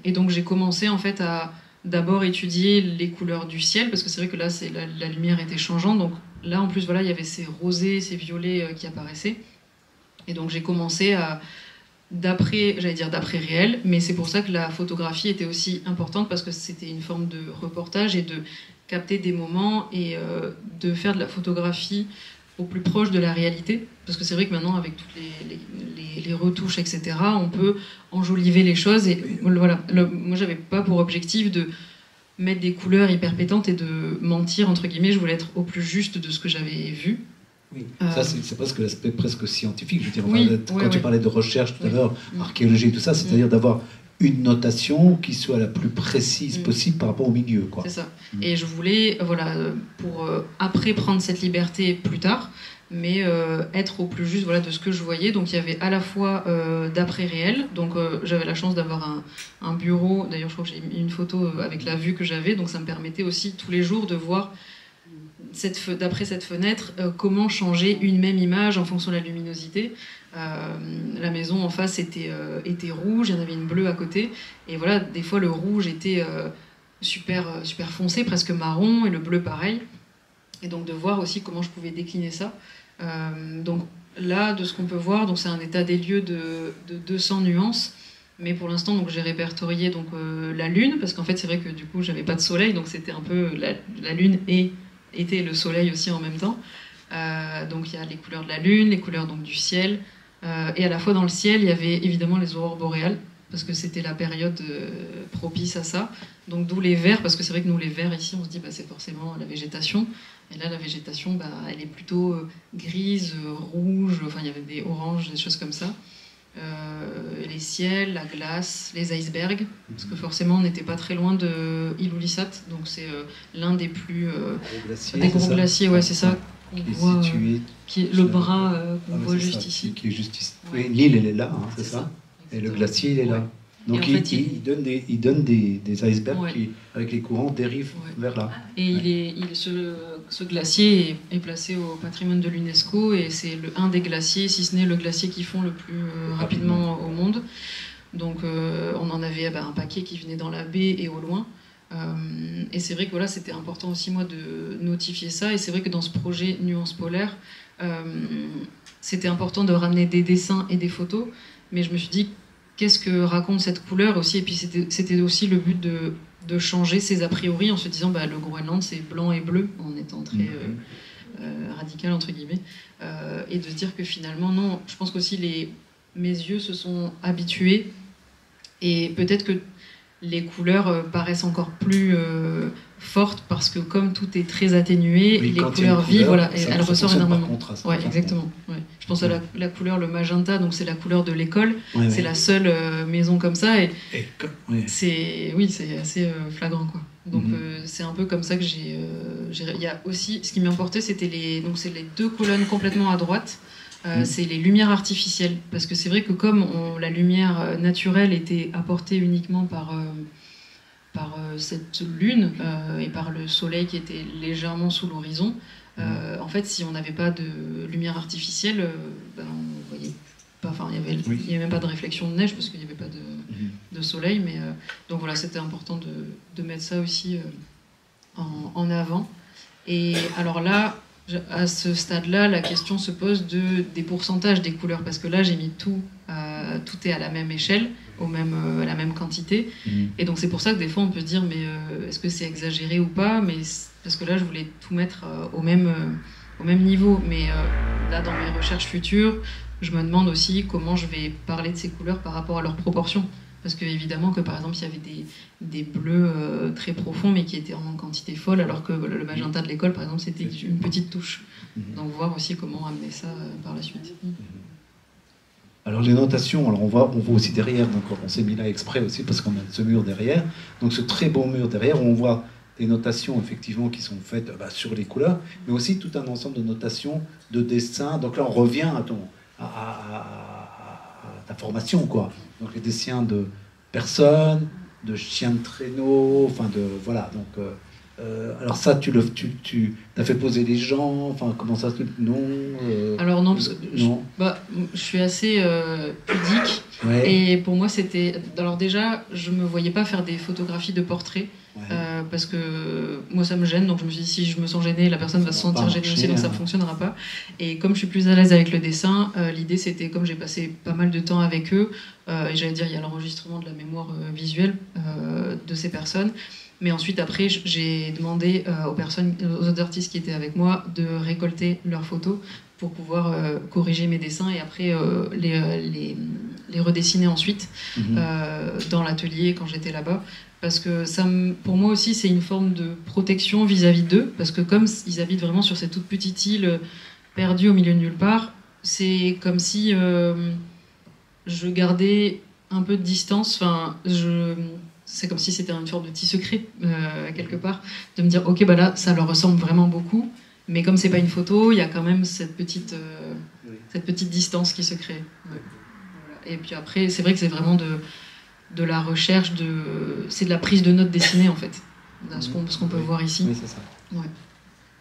Et donc j'ai commencé en fait à d'abord étudier les couleurs du ciel, parce que c'est vrai que là, la lumière était changeante. Donc là, en plus, il y avait ces rosés, ces violets qui apparaissaient. Et donc j'ai commencé d'après réel, mais c'est pour ça que la photographie était aussi importante, parce que c'était une forme de reportage et de capter des moments et de faire de la photographie au plus proche de la réalité, parce que c'est vrai que maintenant avec toutes les retouches, etc., on peut enjoliver les choses, et voilà. Moi j'avais pas pour objectif de mettre des couleurs hyper pétantes et de mentir entre guillemets, je voulais être au plus juste de ce que j'avais vu. Oui. Ça, c'est presque l'aspect presque scientifique. Je veux dire, quand tu parlais de recherche tout à l'heure, archéologie et tout ça, c'est-à-dire d'avoir une notation qui soit la plus précise possible par rapport au milieu, quoi. C'est ça. Et je voulais, pour après prendre cette liberté plus tard, mais être au plus juste de ce que je voyais. Donc il y avait à la fois d'après réel, donc j'avais la chance d'avoir un bureau, d'ailleurs je crois que j'ai mis une photo avec la vue que j'avais, donc ça me permettait aussi tous les jours de voir d'après cette fenêtre, comment changer une même image en fonction de la luminosité. La maison en face était rouge, il y en avait une bleue à côté, et voilà, des fois le rouge était super foncé, presque marron, et le bleu pareil. Et donc de voir aussi comment je pouvais décliner ça. Donc là, de ce qu'on peut voir, donc c'est un état des lieux de 200 nuances. Mais pour l'instant, donc j'ai répertorié la lune, parce qu'en fait c'est vrai que du coup j'avais pas de soleil, donc c'était un peu la lune était le soleil aussi en même temps. Donc il y a les couleurs de la lune, les couleurs donc du ciel, et à la fois dans le ciel il y avait évidemment les aurores boréales, parce que c'était la période propice à ça. Donc d'où les verts, parce que c'est vrai que nous les verts ici on se dit c'est forcément la végétation, et là la végétation elle est plutôt grise, rouge, enfin il y avait des oranges, des choses comme ça. Les ciels, la glace, les icebergs, parce que forcément on n'était pas très loin de Ilulissat, donc c'est l'un des plus gros glaciers, c'est ça, qui est le bras qu'on voit juste ici. Qui est juste ici. Oui, l'île elle est là, c'est ça. Et le glacier il est là. Donc en fait, il donne des icebergs ouais. qui, avec les courants, dérivent vers là. Et ce glacier est placé au patrimoine de l'UNESCO et c'est un des glaciers, si ce n'est le glacier qui fond le plus rapidement au monde. Donc on en avait un paquet qui venait dans la baie et au loin. Et c'est vrai que voilà, c'était important aussi moi de notifier ça. Et c'est vrai que dans ce projet Nuance Polaire, c'était important de ramener des dessins et des photos. Mais je me suis dit, qu'est-ce que raconte cette couleur aussi? Et puis c'était aussi le but de changer ses a priori en se disant le Groenland c'est blanc et bleu, en étant très radical entre guillemets. Et de se dire que finalement, non, je pense qu'aussi mes yeux se sont habitués. Et peut-être que les couleurs paraissent encore plus fortes parce que comme tout est très atténué, les couleurs vives, voilà, elles ressortent énormément. Contraste, ouais, exactement. Ouais. Je pense à la couleur, le magenta, donc c'est la couleur de l'école. Ouais, c'est la seule maison comme ça et ouais. c'est assez flagrant quoi. Donc c'est un peu comme ça que j'ai. Il y a aussi, ce qui m'importait, c'était c'est les deux colonnes complètement à droite. C'est les lumières artificielles, parce que c'est vrai que comme la lumière naturelle était apportée uniquement par cette lune et par le soleil qui était légèrement sous l'horizon, en fait, si on n'avait pas de lumière artificielle, on voyait pas. Enfin, il y avait même pas de réflexion de neige parce qu'il n'y avait pas de soleil. Mais donc voilà, c'était important de mettre ça aussi en avant. Et alors là. À ce stade-là, la question se pose des pourcentages des couleurs, parce que là, j'ai mis tout est à la même échelle, à la même quantité. Et donc, c'est pour ça que des fois, on peut se dire, mais est-ce que c'est exagéré ou pas? Mais parce que là, je voulais tout mettre au même niveau. Mais là, dans mes recherches futures, je me demande aussi comment je vais parler de ces couleurs par rapport à leurs proportions. Parce que évidemment que par exemple il y avait des bleus très profonds mais qui étaient en quantité folle, alors que le magenta de l'école par exemple c'était une petite touche. Donc voir aussi comment amener ça par la suite. Alors les notations, on voit aussi derrière, donc on s'est mis là exprès aussi parce qu'on a ce mur derrière, donc ce très beau mur derrière où on voit des notations effectivement qui sont faites sur les couleurs, mais aussi tout un ensemble de notations, de dessins. Donc là on revient à ta formation quoi. Donc les dessins de personnes, de chiens de traîneau, enfin de voilà. Donc alors ça, tu as fait poser les gens, enfin comment ça non alors non, parce que je suis assez pudique et pour moi c'était. Alors déjà, je me voyais pas faire des photographies de portraits. Parce que moi ça me gêne, donc je me suis dit si je me sens gênée, la personne va se sentir gênée aussi, donc ça ne fonctionnera pas. Et comme je suis plus à l'aise avec le dessin, l'idée c'était, comme j'ai passé pas mal de temps avec eux, et j'allais dire il y a l'enregistrement de la mémoire visuelle de ces personnes, mais ensuite après j'ai demandé aux autres artistes qui étaient avec moi de récolter leurs photos pour pouvoir corriger mes dessins et après les redessiner ensuite dans l'atelier quand j'étais là-bas. Parce que pour moi aussi, c'est une forme de protection vis-à-vis d'eux, parce que comme ils habitent vraiment sur cette toute petite île perdue au milieu de nulle part, c'est comme si je gardais un peu de distance. Enfin, c'est comme si c'était une forme de petit secret quelque part, de me dire ok là, ça leur ressemble vraiment beaucoup, mais comme c'est pas une photo, il y a quand même cette petite distance qui se crée. Ouais. Voilà. Et puis après, c'est vrai que c'est vraiment de la recherche, c'est de la prise de notes dessinée en fait, ce qu'on peut voir ici. Oui, c'est ça. Ouais.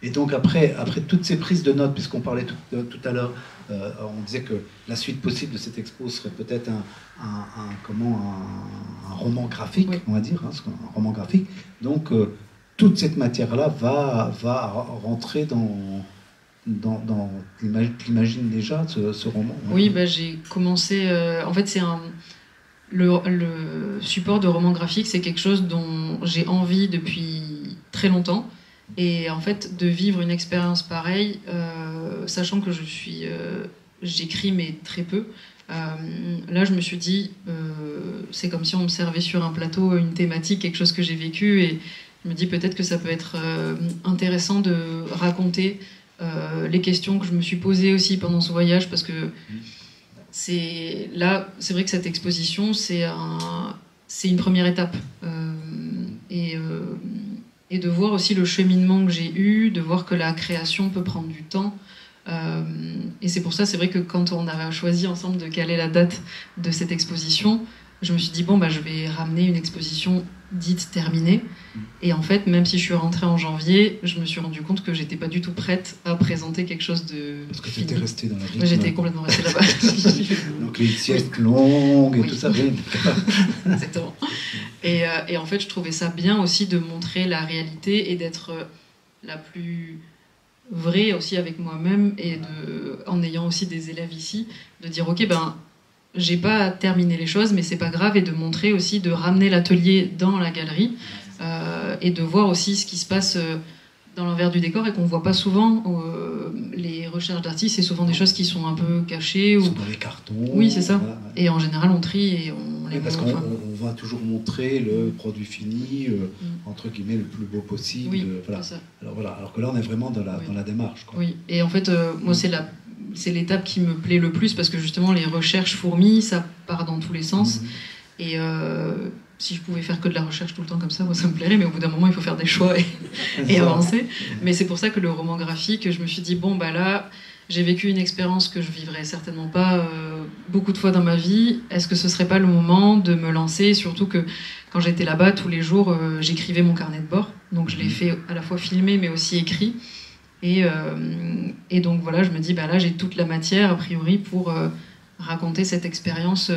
Et donc après toutes ces prises de notes, puisqu'on parlait tout à l'heure, on disait que la suite possible de cette expo serait peut-être un roman graphique, on va dire, un roman graphique. Donc toute cette matière-là va rentrer dans t'imagines déjà ce roman. Oui, j'ai commencé. En fait, c'est le support de roman graphique, c'est quelque chose dont j'ai envie depuis très longtemps. Et en fait, de vivre une expérience pareille, sachant que j'écris mais très peu, là je me suis dit, c'est comme si on me servait sur un plateau une thématique, quelque chose que j'ai vécu, et je me dis peut-être que ça peut être intéressant de raconter les questions que je me suis posées aussi pendant ce voyage, parce que c'est vrai que cette exposition, c'est une première étape. Et de voir aussi le cheminement que j'ai eu, de voir que la création peut prendre du temps. Et c'est pour ça, c'est vrai que quand on a choisi ensemble de caler la date de cette exposition, je me suis dit, bon, bah, je vais ramener une exposition dite terminée. Et en fait, même si je suis rentrée en janvier, je me suis rendu compte que j'étais pas du tout prête à présenter quelque chose de Parce que tu fini. étais restée dans la vie. Moi, j'étais complètement restée là-bas. Donc les siestes longues et Oui. tout ça. Oui. Exactement. Et en fait, je trouvais ça bien aussi de montrer la réalité et d'être la plus vraie aussi avec moi-même et en ayant aussi des élèves ici, de dire ok, ben j'ai pas terminé les choses, mais c'est pas grave, et de montrer aussi, de ramener l'atelier dans la galerie et de voir aussi ce qui se passe dans l'envers du décor et qu'on voit pas souvent. Les recherches d'artistes, c'est souvent des choses qui sont un peu cachées. Ils Ou... sont dans les cartons. Oui, c'est ça. Voilà. Et en général, on trie et on les Oui, parce montre. qu'on va toujours montrer le produit fini, entre guillemets, le plus beau possible. Oui, voilà. c'est ça. Alors que là, on est vraiment dans la démarche. Quoi. Oui, et en fait, moi, c'est l'étape qui me plaît le plus parce que justement, les recherches fourmillent, ça part dans tous les sens. Et si je pouvais faire que de la recherche tout le temps comme ça, moi, ça me plairait, mais au bout d'un moment, il faut faire des choix et avancer. Mais c'est pour ça que le roman graphique, je me suis dit, bon, bah là, j'ai vécu une expérience que je vivrai certainement pas beaucoup de fois dans ma vie. Est-ce que ce serait pas le moment de me lancer? Surtout que quand j'étais là-bas, tous les jours, j'écrivais mon carnet de bord. Donc je l'ai fait à la fois filmé, mais aussi écrit. Et donc voilà, je me dis, bah là, j'ai toute la matière, a priori, pour raconter cette expérience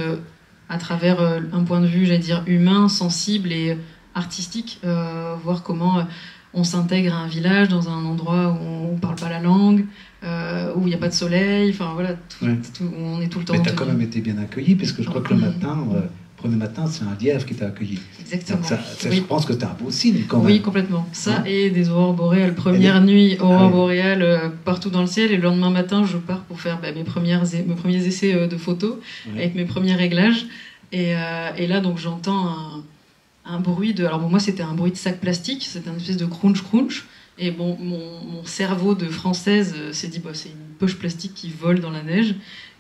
à travers un point de vue, j'allais dire, humain, sensible et artistique. Voir comment on s'intègre à un village, dans un endroit où on ne parle pas la langue, où il n'y a pas de soleil, enfin voilà, où on est tout le temps... Mais tu as quand même été bien accueilli, puisque je crois que le premier matin, c'est un lièvre qui t'a accueilli. Exactement. Donc je pense que c'était un beau signe quand même. Oui, complètement. Ça et des aurores boréales. Première nuit, aurores boréales partout dans le ciel, et le lendemain matin, je pars pour faire mes premiers essais de photos, avec mes premiers réglages. Et là, donc, j'entends un bruit de... Alors, moi, c'était un bruit de sac plastique, c'était une espèce de crunch-crunch. Et bon, mon cerveau de française s'est dit, c'est une poche plastique qui vole dans la neige.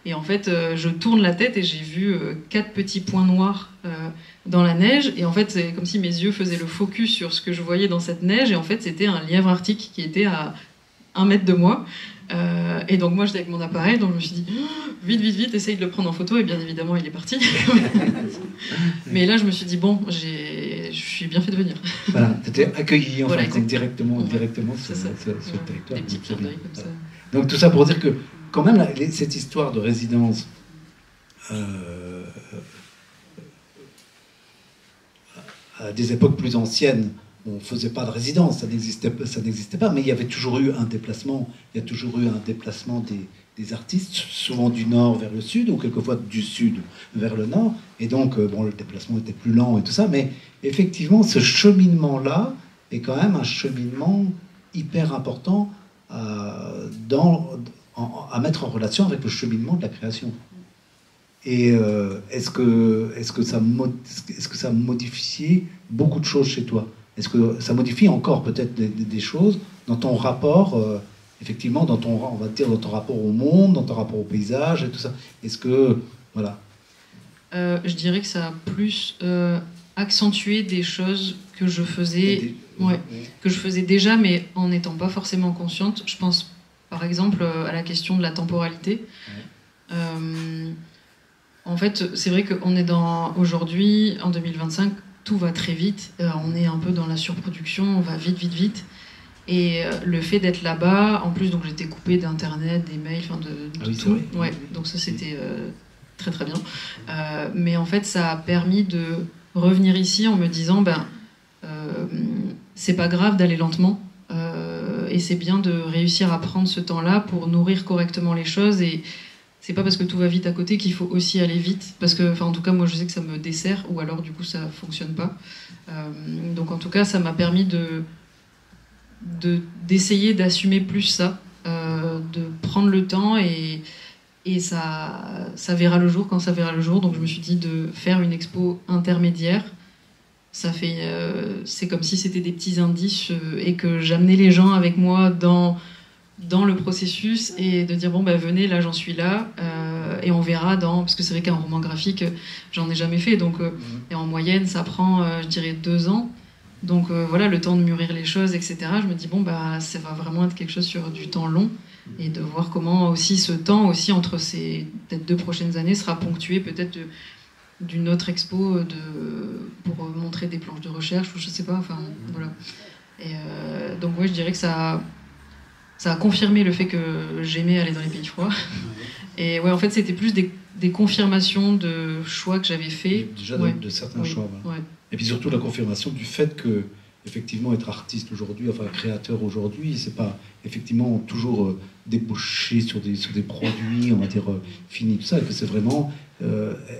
Et en fait, je tourne la tête et j'ai vu 4 petits points noirs dans la neige. Et en fait, c'est comme si mes yeux faisaient le focus sur ce que je voyais dans cette neige. Et en fait, c'était un lièvre arctique qui était à 1 mètre de moi. Et donc moi, j'étais avec mon appareil, donc je me suis dit, vite, essaye de le prendre en photo. Et bien évidemment, il est parti. Mais là, je me suis dit, bon, je suis bien fait de venir. Voilà, tu étais accueilli voilà, directement sur le territoire. Des petits clins d'œil comme ça. Donc tout ça pour dire que, quand même, cette histoire de résidence à des époques plus anciennes, on ne faisait pas de résidence, ça n'existait pas, mais il y avait toujours eu un déplacement, des artistes, souvent du nord vers le sud, ou quelquefois du sud vers le nord, et donc, le déplacement était plus lent et tout ça, mais effectivement, ce cheminement-là est quand même un cheminement hyper important à mettre en relation avec le cheminement de la création. Et est-ce que ça a modifié beaucoup de choses chez toi? Est-ce que ça modifie encore peut-être des choses dans ton rapport, effectivement, on va dire, dans ton rapport au monde, dans ton rapport au paysage et tout ça? Est-ce que, voilà. Je dirais que ça a plus accentué des choses que je faisais, que je faisais déjà, mais en n'étant pas forcément consciente. Je pense, par exemple, à la question de la temporalité. En fait, c'est vrai qu'on est aujourd'hui, en 2025, tout va très vite. On est un peu dans la surproduction, on va vite. Et le fait d'être là-bas, en plus, donc j'étais coupée d'Internet, des mails, de tout. Ouais, donc ça, c'était très très bien. Mais en fait, ça a permis de revenir ici en me disant, c'est pas grave d'aller lentement. Et c'est bien de réussir à prendre ce temps-là pour nourrir correctement les choses. Et c'est pas parce que tout va vite à côté qu'il faut aussi aller vite, parce que, en tout cas, moi je sais que ça me dessert, ou alors du coup ça fonctionne pas. Donc en tout cas, ça m'a permis d'essayer d'assumer plus ça, de prendre le temps, et ça verra le jour quand ça verra le jour. Donc je me suis dit de faire une expo intermédiaire. C'est comme si c'était des petits indices et que j'amenais les gens avec moi dans le processus, et de dire venez, là j'en suis là, et on verra parce que c'est vrai qu'un roman graphique j'en ai jamais fait, donc et en moyenne ça prend je dirais 2 ans, donc voilà, le temps de mûrir les choses, etc. Je me dis ça va vraiment être quelque chose sur du temps long, et de voir comment aussi ce temps aussi entre ces peut-être 2 prochaines années sera ponctué peut-être d'une autre expo pour montrer des planches de recherche ou je sais pas, enfin voilà. Et donc ouais, je dirais que ça a confirmé le fait que j'aimais aller dans les pays froids. Et ouais, en fait, c'était plus des confirmations de choix que j'avais fait. Déjà de certains oui, choix. Voilà. Ouais. Et puis surtout la confirmation du fait que, effectivement, être artiste aujourd'hui, enfin créateur aujourd'hui, c'est pas effectivement toujours déboucher sur des produits, on va dire, finis, tout ça, et que c'est vraiment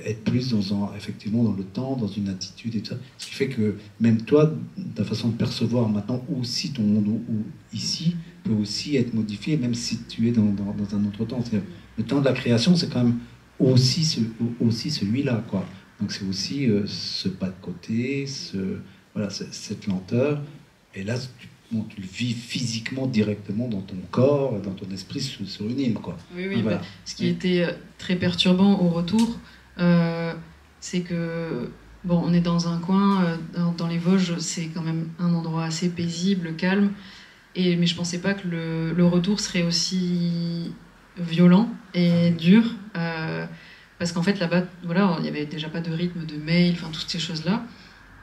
être plus effectivement dans le temps, dans une attitude et tout ça. Ce qui fait que même toi, ta façon de percevoir maintenant aussi ton monde ou ici peut aussi être modifié, même si tu es dans un autre temps. Le temps de la création, c'est quand même aussi celui-là, quoi. Donc c'est aussi ce pas de côté, voilà, cette lenteur. Et là, tu le vis physiquement, directement dans ton corps, dans ton esprit, sur une île, quoi. Oui, voilà. Bah, ce qui était très perturbant au retour, c'est que, bon, on est dans un coin, dans les Vosges, c'est quand même un endroit assez paisible, calme, mais je pensais pas que le retour serait aussi violent et dur. Parce qu'en fait, là-bas, voilà, il n'y avait déjà pas de rythme de mail, enfin, toutes ces choses-là.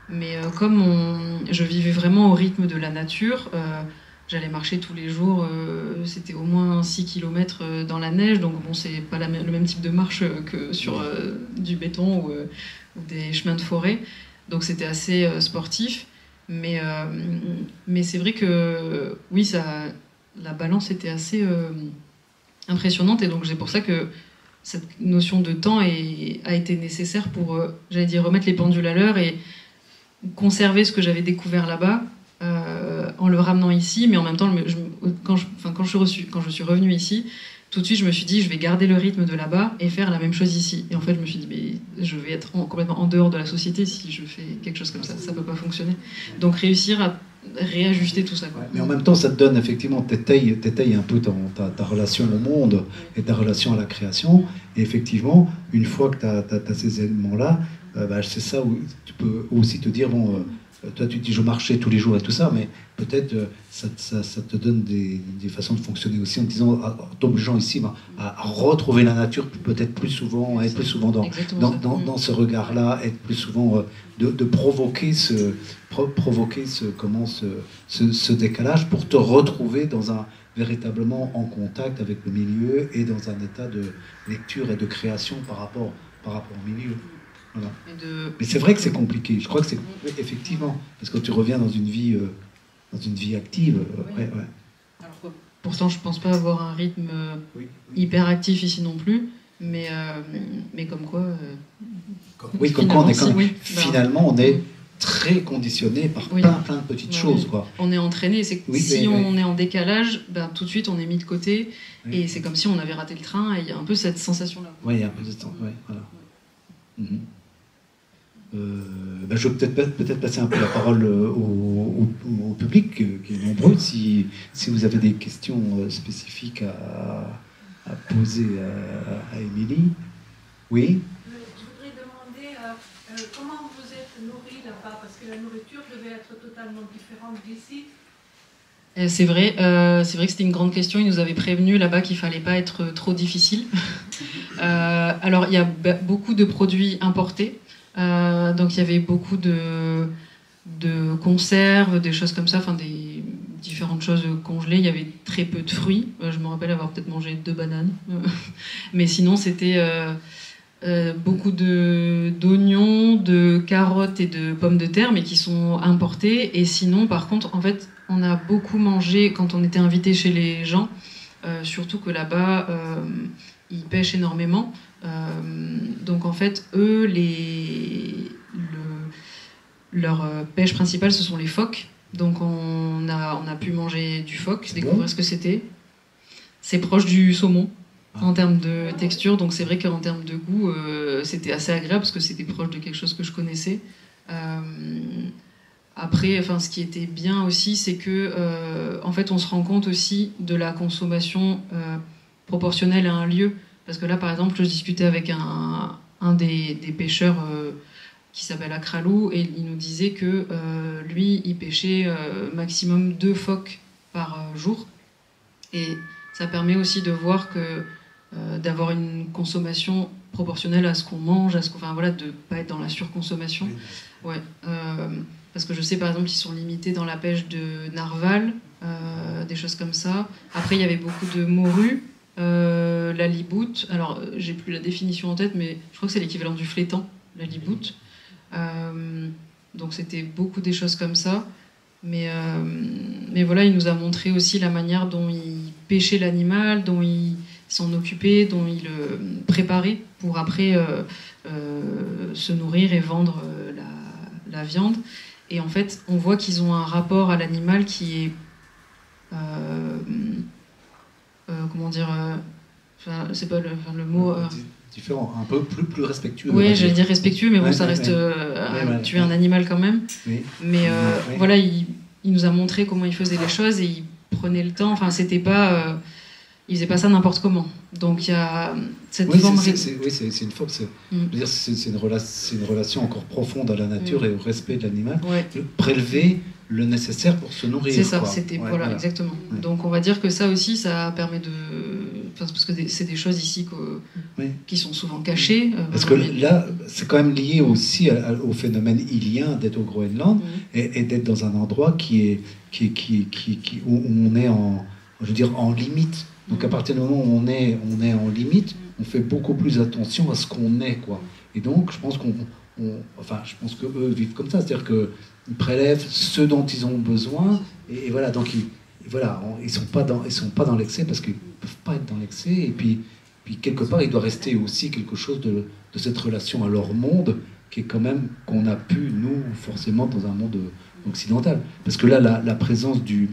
Mais comme je vivais vraiment au rythme de la nature, j'allais marcher tous les jours, c'était au moins 6 km dans la neige, donc bon, c'est pas le même type de marche que sur du béton ou des chemins de forêt. Donc c'était assez sportif. Mais c'est vrai que, oui, la balance était assez impressionnante, et donc c'est pour ça que cette notion de temps a été nécessaire pour, j'allais dire, remettre les pendules à l'heure et conserver ce que j'avais découvert là-bas en le ramenant ici, mais en même temps, quand je suis revenue ici, tout de suite, je me suis dit, je vais garder le rythme de là-bas et faire la même chose ici. Et en fait, je me suis dit, mais je vais être complètement en dehors de la société si je fais quelque chose comme ça peut pas fonctionner. Donc réussir à réajuster tout ça, quoi. Ouais, mais en même temps, ça te donne effectivement, t'étayes un peu ta relation au monde et ta relation à la création. Et effectivement, une fois que tu as ces éléments-là, c'est ça où tu peux aussi te dire, bon, toi tu dis je marchais tous les jours et tout ça, mais peut-être ça te donne des façons de fonctionner aussi en te disant, en t'obligeant ici à retrouver la nature peut-être plus souvent, être plus souvent dans ce regard-là, être plus souvent de provoquer ce décalage pour te retrouver véritablement en contact avec le milieu et dans un état de lecture et de création par rapport au milieu. Voilà. Mais c'est vrai que c'est compliqué. Je crois que c'est effectivement parce que tu reviens dans une vie active. Ouais. Alors, pourtant, je pense pas avoir un rythme hyper actif ici non plus, mais comme quoi. Finalement, on est très conditionné par plein de petites choses, quoi. On est entraîné. Si on est en décalage, tout de suite on est mis de côté, et c'est comme si on avait raté le train. Et il y a un peu cette sensation-là. Oui, il y a un peu de temps. Ouais, voilà. Je vais peut-être passer un peu la parole au public qui est nombreux, si vous avez des questions spécifiques à poser à Émilie. Oui. Je voudrais demander comment vous êtes nourri là-bas, parce que la nourriture devait être totalement différente d'ici. C'est vrai que c'était une grande question. Ils nous avaient prévenu là-bas qu'il fallait pas être trop difficile. Alors il y a beaucoup de produits importés. Donc il y avait beaucoup de conserves, des choses comme ça, enfin des différentes choses congelées. Il y avait très peu de fruits. Je me rappelle avoir peut-être mangé 2 bananes. Mais sinon c'était beaucoup d'oignons, de carottes et de pommes de terre, mais qui sont importés. Et sinon, par contre, en fait, on a beaucoup mangé quand on était invité chez les gens, surtout que là-bas, ils pêchent énormément. Donc en fait, eux, leur pêche principale, ce sont les phoques. Donc on a pu manger du phoque, découvrir ce que c'était. C'est proche du saumon en termes de texture, donc c'est vrai qu'en termes de goût, c'était assez agréable parce que c'était proche de quelque chose que je connaissais. Après, ce qui était bien aussi, c'est que en fait, on se rend compte aussi de la consommation proportionnelle à un lieu. Parce que là, par exemple, je discutais avec un des pêcheurs qui s'appelle Akralou, et il nous disait que lui, il pêchait maximum 2 phoques par jour. Et ça permet aussi de voir que d'avoir une consommation proportionnelle à ce qu'on mange, enfin voilà, de pas être dans la surconsommation. Ouais, parce que je sais par exemple qu'ils sont limités dans la pêche de narval, des choses comme ça. Après il y avait beaucoup de morue, la liboute. Alors j'ai plus la définition en tête, mais je crois que c'est l'équivalent du flétan, la liboute. Donc c'était beaucoup des choses comme ça. Mais voilà, il nous a montré aussi la manière dont il pêchait l'animal, dont il s'en occupait, dont il le préparait pour après se nourrir et vendre la viande. Et en fait, on voit qu'ils ont un rapport à l'animal qui est... comment dire... c'est pas le mot... différent, un peu plus respectueux. Oui, j'allais dire respectueux, mais bon, ça reste tuer un animal quand même. Oui. Mais voilà, il nous a montré comment il faisait les choses et il prenait le temps. Enfin, c'était pas... il faisait pas ça n'importe comment. Donc il y a cette forme... c'est une forme... C'est une relation encore profonde à la nature et au respect de l'animal. Ouais. Prélever le nécessaire pour se nourrir. C'est ça, quoi. c'était... voilà, exactement. Ouais. Donc on va dire que ça aussi, ça permet de... Enfin, parce que c'est des choses ici qui sont souvent cachées. Parce que là, c'est quand même lié aussi au phénomène ilien d'être au Groenland et d'être dans un endroit où on est en limite. Donc à partir du moment où on est en limite, on fait beaucoup plus attention à ce qu'on est, quoi. Et donc je pense je pense que eux vivent comme ça, c'est-à-dire que ils prélèvent ce dont ils ont besoin et voilà. Donc ils sont pas dans l'excès parce qu'ils peuvent pas être dans l'excès. Et puis quelque part, il doit rester aussi quelque chose de cette relation à leur monde qui est quand même qu'on a pu nous forcément dans un monde occidental. Parce que là, la présence du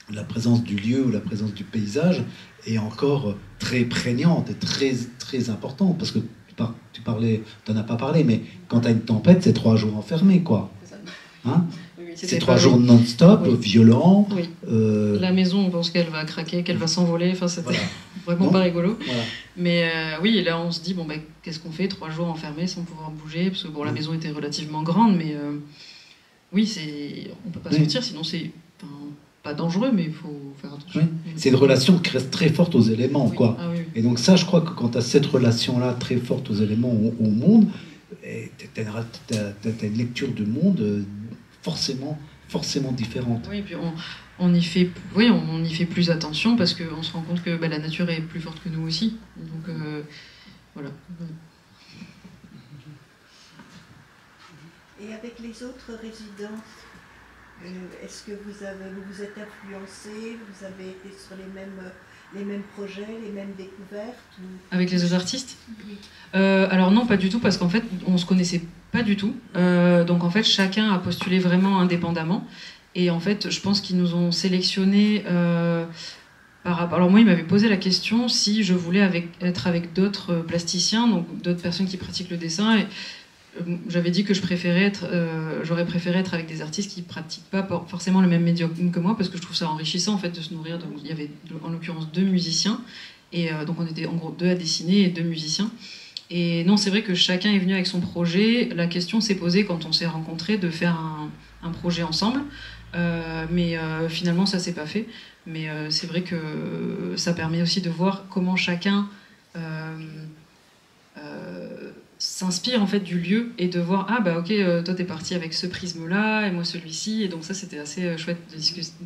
lieu ou la présence du paysage est encore très prégnante et très, très importante. Parce que tu n'en as pas parlé, mais quand tu as une tempête, c'est 3 jours enfermés, quoi. Hein? Oui, c'est 3 jours non-stop, violents. Oui. La maison, on pense qu'elle va craquer, qu'elle va s'envoler. Enfin, c'était vraiment pas rigolo. Voilà. Mais oui, et là, on se dit, bon, qu'est-ce qu'on fait 3 jours enfermés sans pouvoir bouger? Parce que la maison était relativement grande, mais oui, on peut pas sortir, sinon c'est... pas dangereux, mais il faut faire attention. Oui. C'est une relation qui reste très forte aux éléments, quoi. Ah, oui. Et donc ça, je crois que quand tu as cette relation-là très forte aux éléments, au monde, tu as une lecture du monde forcément différente. Oui, et puis on y fait plus attention parce qu'on se rend compte que la nature est plus forte que nous aussi. Donc voilà. Et avec les autres résidences, est-ce que vous êtes influencé, vous avez été sur les mêmes projets, les mêmes découvertes Avec les autres artistes? Oui. Alors non, pas du tout, parce qu'en fait, on se connaissait pas du tout. Donc en fait, chacun a postulé vraiment indépendamment. Et en fait, je pense qu'ils nous ont sélectionnés par rapport... Alors moi, il m'avait posé la question si je voulais être avec d'autres plasticiens, donc d'autres personnes qui pratiquent le dessin. Et j'avais dit que j'aurais préféré être avec des artistes qui pratiquent pas forcément le même médium que moi, parce que je trouve ça enrichissant en fait de se nourrir. Donc il y avait en l'occurrence 2 musiciens, et donc on était en gros 2 à dessiner et 2 musiciens. Et non, c'est vrai que chacun est venu avec son projet. La question s'est posée quand on s'est rencontrés de faire un projet ensemble, mais finalement ça s'est pas fait. Mais c'est vrai que ça permet aussi de voir comment chacun s'inspire en fait du lieu et de voir ok, toi t'es parti avec ce prisme là et moi celui-ci, et donc ça c'était assez chouette de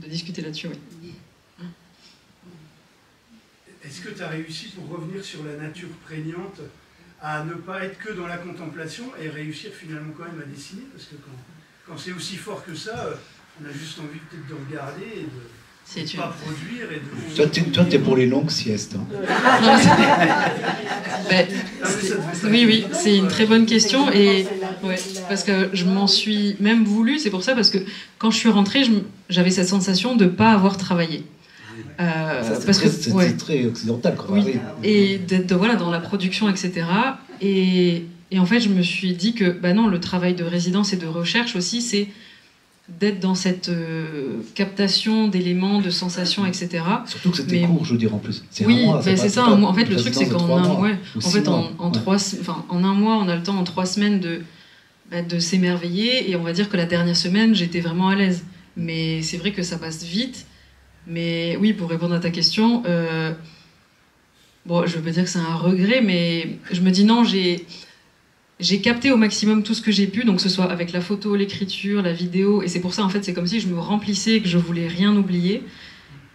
discuter là-dessus. Ouais. Est-ce que tu as réussi, pour revenir sur la nature prégnante, à ne pas être que dans la contemplation et réussir finalement quand même à dessiner? Parce que quand c'est aussi fort que ça, on a juste envie peut-être de regarder et de pas produire et de... Toi, t'es pour les longues siestes. Hein. Oui, c'est une très bonne question. Et parce que je m'en suis même voulu. C'est pour ça, parce que quand je suis rentrée, j'avais cette sensation de ne pas avoir travaillé. C'est très occidental. Quoi. Oui. Et d'être dans la production, etc. Et en fait, je me suis dit que non, le travail de résidence et de recherche aussi, c'est d'être dans cette captation d'éléments, de sensations, etc. Surtout que c'était court, je veux dire, en plus. Oui, c'est ça. En fait, le truc, c'est qu'en un mois, en un mois, on a le temps, en 3 semaines, de s'émerveiller. Et on va dire que la dernière semaine, j'étais vraiment à l'aise. Mais c'est vrai que ça passe vite. Mais oui, pour répondre à ta question, bon, je veux pas dire que c'est un regret, mais je me dis non, j'ai capté au maximum tout ce que j'ai pu, donc que ce soit avec la photo, l'écriture, la vidéo, et c'est pour ça en fait c'est comme si je me remplissais et que je voulais rien oublier.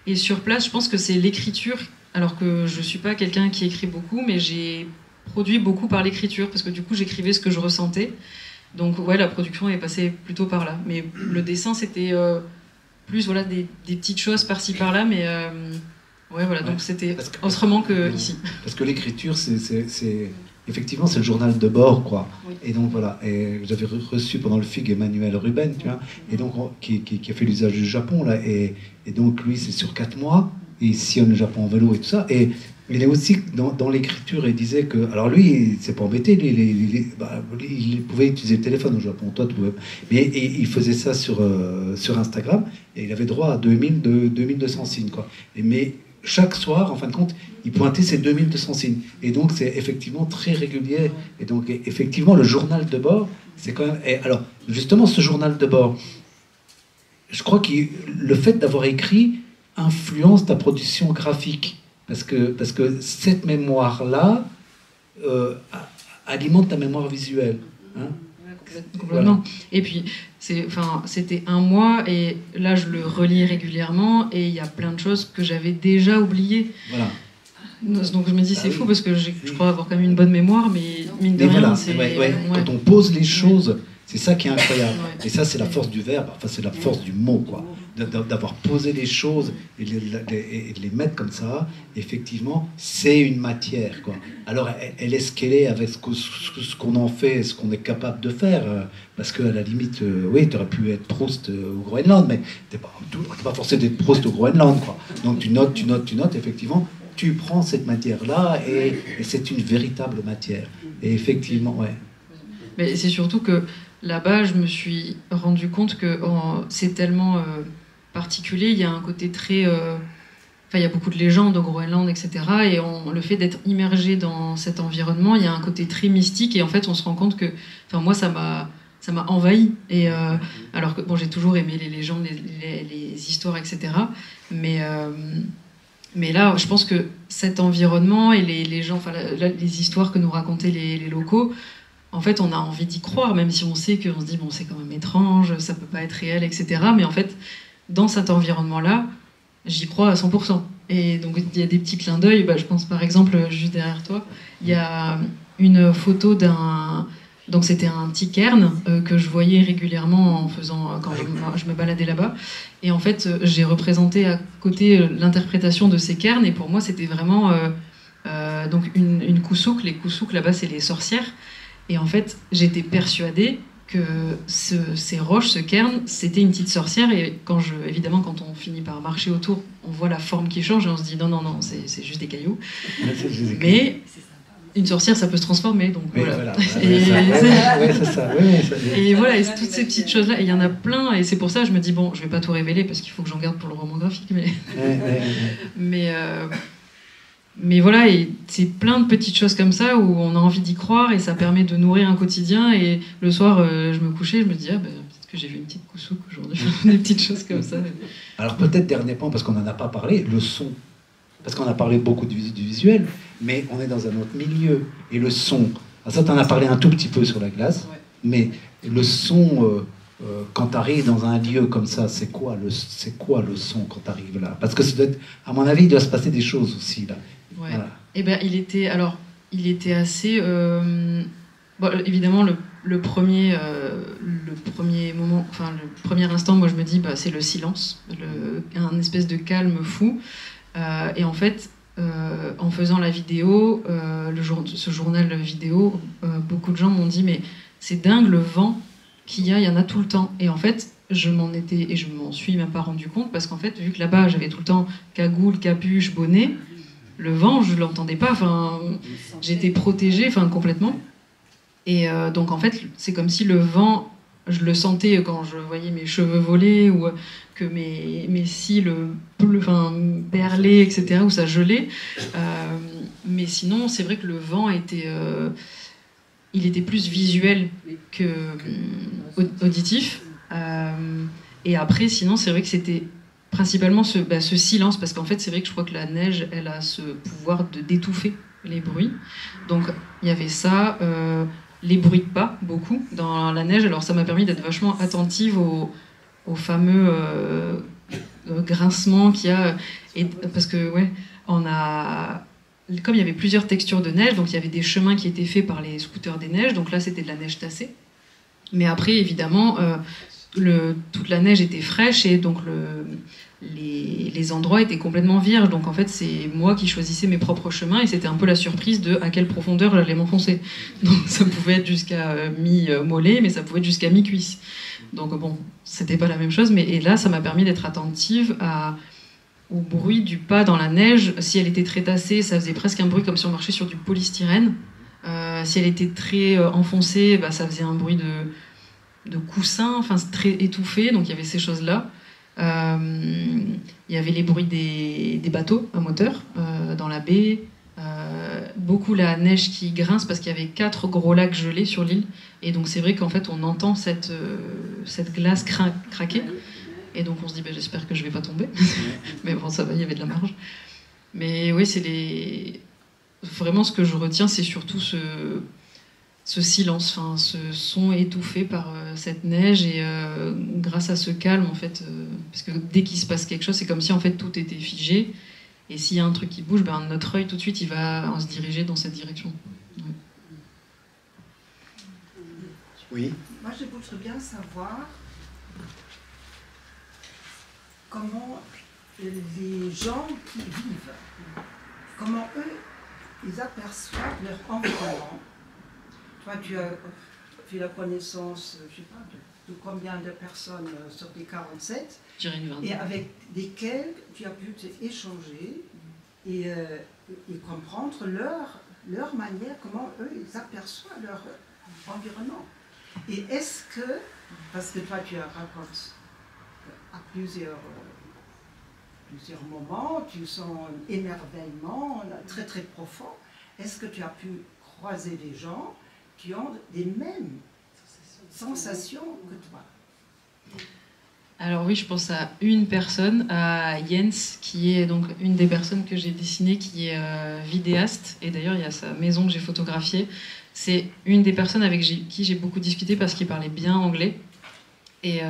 Et sur place, je pense que c'est l'écriture, alors que je suis pas quelqu'un qui écrit beaucoup, mais j'ai produit beaucoup par l'écriture, parce que du coup j'écrivais ce que je ressentais. Donc ouais, la production est passée plutôt par là. Mais le dessin, c'était plus voilà, des petites choses par-ci par-là, mais ouais, voilà, donc c'était autrement que ici. Parce que l'écriture, effectivement, c'est le journal de bord, quoi. Oui. Et donc voilà, et j'avais reçu pendant le FIG Emmanuel Ruben, tu vois, et donc, qui a fait l'usage du Japon, là, et donc lui, c'est sur 4 mois, et il sillonne le Japon en vélo et tout ça, et il est aussi dans l'écriture, il disait que, alors lui, il s'est pas embêté, il pouvait utiliser le téléphone au Japon, toi tu pouvais, mais il faisait ça sur Instagram, et il avait droit à 2200 signes, quoi. Mais chaque soir, en fin de compte, il pointait ses 2200 signes. Et donc, c'est effectivement très régulier. Et donc, effectivement, le journal de bord, c'est quand même... Et alors, justement, ce journal de bord, je crois que le fait d'avoir écrit influence ta production graphique. Parce que cette mémoire-là alimente ta mémoire visuelle. Hein. Complètement. Voilà. Et puis, c'était 1 mois, et là, je le relis régulièrement, et il y a plein de choses que j'avais déjà oubliées. Voilà. Donc je me dis, c'est fou, parce que je crois avoir quand même une bonne mémoire, mais mine de rien, voilà, c'est... Quand on pose les choses, c'est ça qui est incroyable. Et ça, c'est la force du verbe, enfin, c'est la force du mot, quoi. D'avoir posé les choses et de les mettre comme ça, effectivement, c'est une matière, quoi. Alors, elle est ce qu'elle est avec ce qu'on en fait, ce qu'on est capable de faire. Parce qu'à la limite, oui, tu aurais pu être Proust au Groenland, mais tu n'es pas forcé d'être Proust au Groenland, quoi. Donc, tu notes, effectivement, tu prends cette matière-là et c'est une véritable matière. Et effectivement, ouais. Mais c'est surtout que là-bas, je me suis rendu compte que c'est tellement particulier. Il y a un côté très... il y a beaucoup de légendes au Groenland, etc. Et le fait d'être immergé dans cet environnement, il y a un côté très mystique. Et en fait, on se rend compte que... moi, ça m'a envahi. Et, alors que, bon, j'ai toujours aimé les légendes, les histoires, etc. Mais là, je pense que cet environnement et les gens, les histoires que nous racontaient les locaux, en fait, on a envie d'y croire, même si on sait qu'on se dit, bon, c'est quand même étrange, ça peut pas être réel, etc. Mais en fait, dans cet environnement-là, j'y crois à 100%. Et donc, il y a des petits clins d'œil. Je pense, par exemple, juste derrière toi, il y a une photo d'un... Donc, c'était un petit cairn que je voyais régulièrement quand je me baladais là-bas. Et en fait, j'ai représenté à côté l'interprétation de ces cairns. Et pour moi, c'était vraiment donc une kusuk. Les kusuks, là-bas, c'est les sorcières. Et en fait, j'étais persuadée que ces roches, ce cairn, c'était une petite sorcière. Et évidemment, quand on finit par marcher autour, on voit la forme qui change et on se dit non, c'est juste des cailloux. Mais une sorcière, ça peut se transformer. Donc voilà. Et voilà, et toutes ces petites choses-là, il y en a plein. Et c'est pour ça que je me dis, bon, je vais pas tout révéler parce qu'il faut que j'en garde pour le roman graphique. Mais voilà, et c'est plein de petites choses comme ça où on a envie d'y croire et ça permet de nourrir un quotidien. Et le soir, je me couchais, je me disais, peut-être que j'ai vu une petite kusuk aujourd'hui, des petites choses comme ça. Alors peut-être dernier point, parce qu'on n'en a pas parlé, le son. Parce qu'on a parlé beaucoup du visuel, mais on est dans un autre milieu. Et le son, alors ça, tu en as parlé un tout petit peu sur la glace, mais le son, quand tu arrives dans un lieu comme ça, c'est quoi le son quand tu arrives là? Parce que ça doit être, à mon avis, il doit se passer des choses aussi là. Ouais. Voilà. Et il était assez... évidemment, le premier moment, le premier instant, moi je me dis, c'est le silence, un espèce de calme fou. Et en fait, en faisant la vidéo, ce journal vidéo, beaucoup de gens m'ont dit, mais c'est dingue le vent qu'il y en a tout le temps. Et en fait, je m'en suis même pas rendu compte, parce qu'en fait, vu que là-bas, j'avais tout le temps cagoule, capuche, bonnet, le vent, je l'entendais pas, j'étais protégée, complètement. Et donc en fait, c'est comme si le vent, je le sentais quand je voyais mes cheveux voler, ou que mes cils perlaient, etc., où ça gelait. Mais sinon, c'est vrai que le vent il était plus visuel que auditif. Et après, sinon, c'est vrai que c'était principalement ce silence, parce qu'en fait, c'est vrai que je crois que la neige, elle a ce pouvoir d'étouffer les bruits. Donc, il y avait ça, les bruits de pas, beaucoup, dans la neige. Alors, ça m'a permis d'être vachement attentive aux fameux grincements qu'il y a. Parce que, ouais, comme il y avait plusieurs textures de neige, donc il y avait des chemins qui étaient faits par les scooters des neiges, donc là, c'était de la neige tassée. Mais après, évidemment, toute la neige était fraîche et donc les endroits étaient complètement vierges. Donc en fait, c'est moi qui choisissais mes propres chemins et c'était un peu la surprise de à quelle profondeur j'allais m'enfoncer. Donc ça pouvait être jusqu'à mi-mollet, mais ça pouvait être jusqu'à mi-cuisse. Donc bon, c'était pas la même chose. Et là, ça m'a permis d'être attentive au bruit du pas dans la neige. Si elle était très tassée, ça faisait presque un bruit comme si on marchait sur du polystyrène. Si elle était très enfoncée, ça faisait un bruit de coussin, enfin très étouffé, donc il y avait ces choses-là. Il y avait les bruits des bateaux à moteur dans la baie, beaucoup la neige qui grince parce qu'il y avait 4 gros lacs gelés sur l'île, et donc c'est vrai qu'en fait on entend cette glace craquer, et donc on se dit j'espère que je vais pas tomber, mais bon ça va, il y avait de la marge. Mais oui, vraiment ce que je retiens, c'est surtout ce silence, enfin, ce son étouffé par cette neige, et grâce à ce calme, en fait, parce que dès qu'il se passe quelque chose, c'est comme si en fait tout était figé, et s'il y a un truc qui bouge, notre œil tout de suite il va se diriger dans cette direction. Ouais. Oui. Moi, je voudrais bien savoir comment les gens qui vivent, comment eux, ils aperçoivent leur environnement. Toi, tu as fait la connaissance, je ne sais pas, de combien de personnes sur les 47, et avec lesquelles tu as pu échanger et comprendre leur manière, comment eux, ils aperçoivent leur environnement. Et est-ce que, parce que toi, tu racontes à plusieurs moments, tu sens un émerveillement très très profond, est-ce que tu as pu croiser des gens qui ont les mêmes sensations que toi? Alors oui, je pense à une personne, à Jens, qui est donc une des personnes que j'ai dessinées, qui est vidéaste, et d'ailleurs il y a sa maison que j'ai photographiée. C'est une des personnes avec qui j'ai beaucoup discuté parce qu'il parlait bien anglais. Et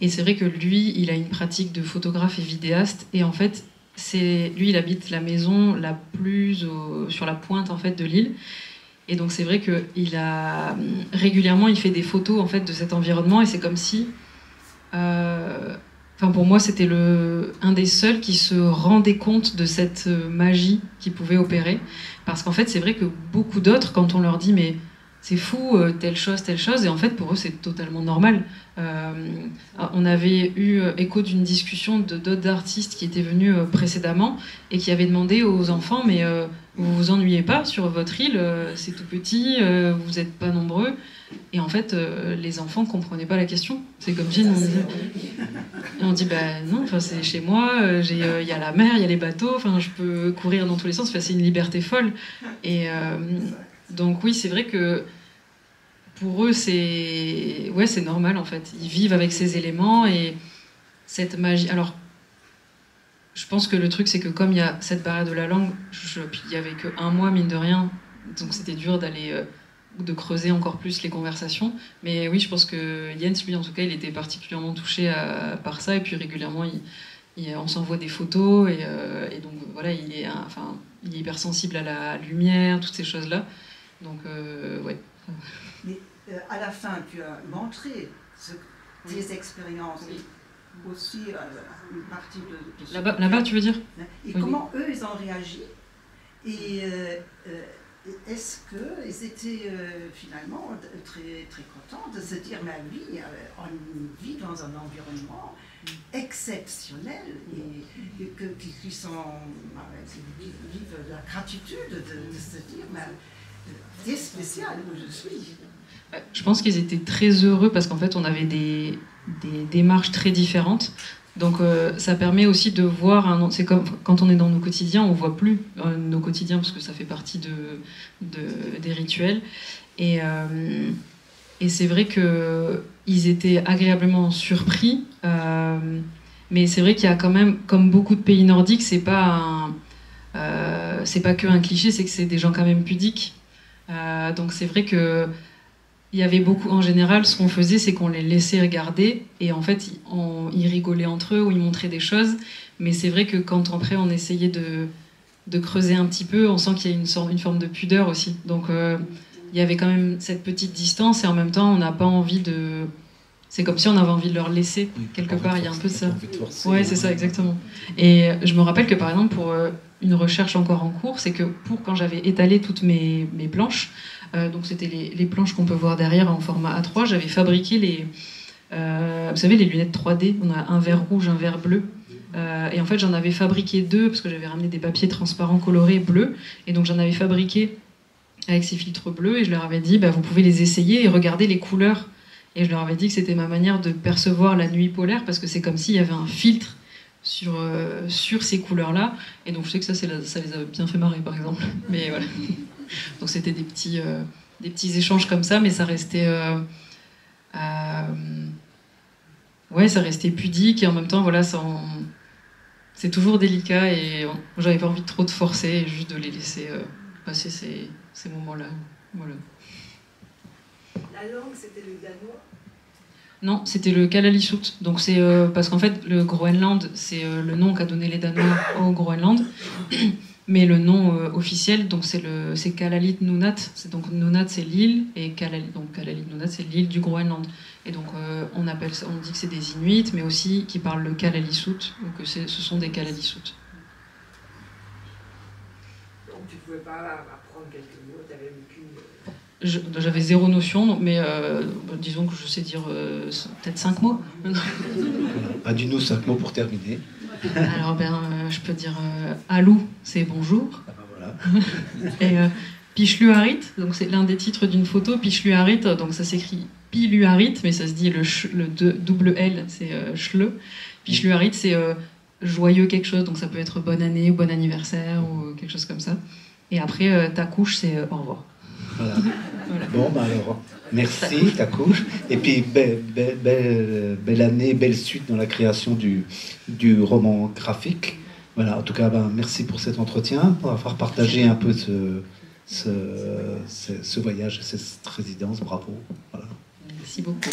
c'est vrai que lui, il a une pratique de photographe et vidéaste, et en fait, lui, il habite la maison la plus sur la pointe en fait de l'île. Et donc c'est vrai que régulièrement il fait des photos en fait de cet environnement, et c'est comme si, pour moi c'était un des seuls qui se rendait compte de cette magie qui pouvait opérer, parce qu'en fait c'est vrai que beaucoup d'autres, quand on leur dit mais c'est fou, telle chose, et en fait pour eux c'est totalement normal. On avait eu écho d'une discussion d'autres artistes qui étaient venus précédemment et qui avaient demandé aux enfants mais vous vous ennuyez pas sur votre île, c'est tout petit, vous n'êtes pas nombreux. Et en fait, les enfants ne comprenaient pas la question. C'est comme si on dit non, c'est chez moi, il y a la mer, il y a les bateaux, je peux courir dans tous les sens, c'est une liberté folle. Et donc oui, c'est vrai que pour eux, c'est normal en fait. Ils vivent avec ces éléments et cette magie. Alors, je pense que le truc, c'est que comme il y a cette barrière de la langue, puis il n'y avait qu'un mois, mine de rien, donc c'était dur de creuser encore plus les conversations. Mais oui, je pense que Jens, lui, en tout cas, il était particulièrement touché par ça. Et puis régulièrement, on s'envoie des photos. Et donc voilà, il est hypersensible à la lumière, toutes ces choses-là. Donc, ouais. Mais à la fin, tu as montré tes expériences. Oui. Aussi une partie de là-bas, tu veux dire? Et oui. Comment eux, ils ont réagi? Et est-ce qu'ils étaient finalement très, très contents de se dire, mais oui, on vit dans un environnement exceptionnel et qui sont, vivent de la gratitude de se dire, mais c'est spécial où je suis. Je pense qu'ils étaient très heureux parce qu'en fait, on avait des démarches très différentes. Donc ça permet aussi de voir, c'est comme quand on est dans nos quotidiens, on ne voit plus nos quotidiens parce que ça fait partie des rituels. Et c'est vrai qu'ils étaient agréablement surpris. Mais c'est vrai qu'il y a quand même, comme beaucoup de pays nordiques, c'est pas que un cliché, c'est que c'est des gens quand même pudiques. Donc c'est vrai que il y avait beaucoup, en général, ce qu'on faisait, c'est qu'on les laissait regarder et en fait, ils rigolaient entre eux ou ils montraient des choses. Mais c'est vrai que quand après on essayait de creuser un petit peu, on sent qu'il y a une forme de pudeur aussi. Donc il y avait quand même cette petite distance et en même temps, on n'a pas envie de... C'est comme si on avait envie de leur laisser quelque part, il y a un peu de ça. Ouais, c'est ça, exactement. Et je me rappelle que par exemple, pour une recherche encore en cours, c'est que quand j'avais étalé toutes mes planches, donc c'était les planches qu'on peut voir derrière en format A3, j'avais fabriqué vous savez, les lunettes 3D, on a un verre rouge, un verre bleu. Et en fait, j'en avais fabriqué 2 parce que j'avais ramené des papiers transparents colorés bleus. Et donc, j'en avais fabriqué avec ces filtres bleus et je leur avais dit, vous pouvez les essayer et regarder les couleurs. Et je leur avais dit que c'était ma manière de percevoir la nuit polaire parce que c'est comme s'il y avait un filtre sur ces couleurs-là. Et donc, je sais que ça les a bien fait marrer, par exemple. Mais voilà. Donc, c'était des petits échanges comme ça, mais ça restait... ouais, ça restait pudique et en même temps, voilà, c'est toujours délicat et j'avais pas envie de trop de forcer et juste de les laisser passer ces moments-là. Voilà. La langue, c'était le danois? Non, c'était le Kalaallisut. Donc c'est parce qu'en fait, le Groenland, c'est le nom qu'a donné les Danois au Groenland. Mais le nom officiel, donc c'est Kalaallit Nunaat. Donc Nunaat, c'est l'île, et Kalaallit Nunaat, c'est l'île du Groenland. Et donc on dit que c'est des Inuits, mais aussi qui parlent le Kalaallisut, ou que ce sont des Kalaallisut. Donc tu ne pouvais pas apprendre quelques mots, tu n'avais aucune... J'avais zéro notion, mais disons que je sais dire peut-être 5 mots. Dis-nous 5 mots pour terminer. Alors, je peux dire Alou, c'est bonjour. Voilà. Et Pichluarit, donc c'est l'un des titres d'une photo. Pichluarit, donc ça s'écrit Piluarit, mais ça se dit le double L, c'est Chle. Pichluarit, c'est joyeux quelque chose, donc ça peut être bonne année ou bon anniversaire ou quelque chose comme ça. Et après, ta couche, c'est au revoir. Voilà. Bon, alors, merci, ta couche. Et puis, belle année, belle suite dans la création du roman graphique. Voilà, en tout cas, merci pour cet entretien, pour avoir partagé un peu ce voyage, cette résidence. Bravo. Voilà. Merci beaucoup.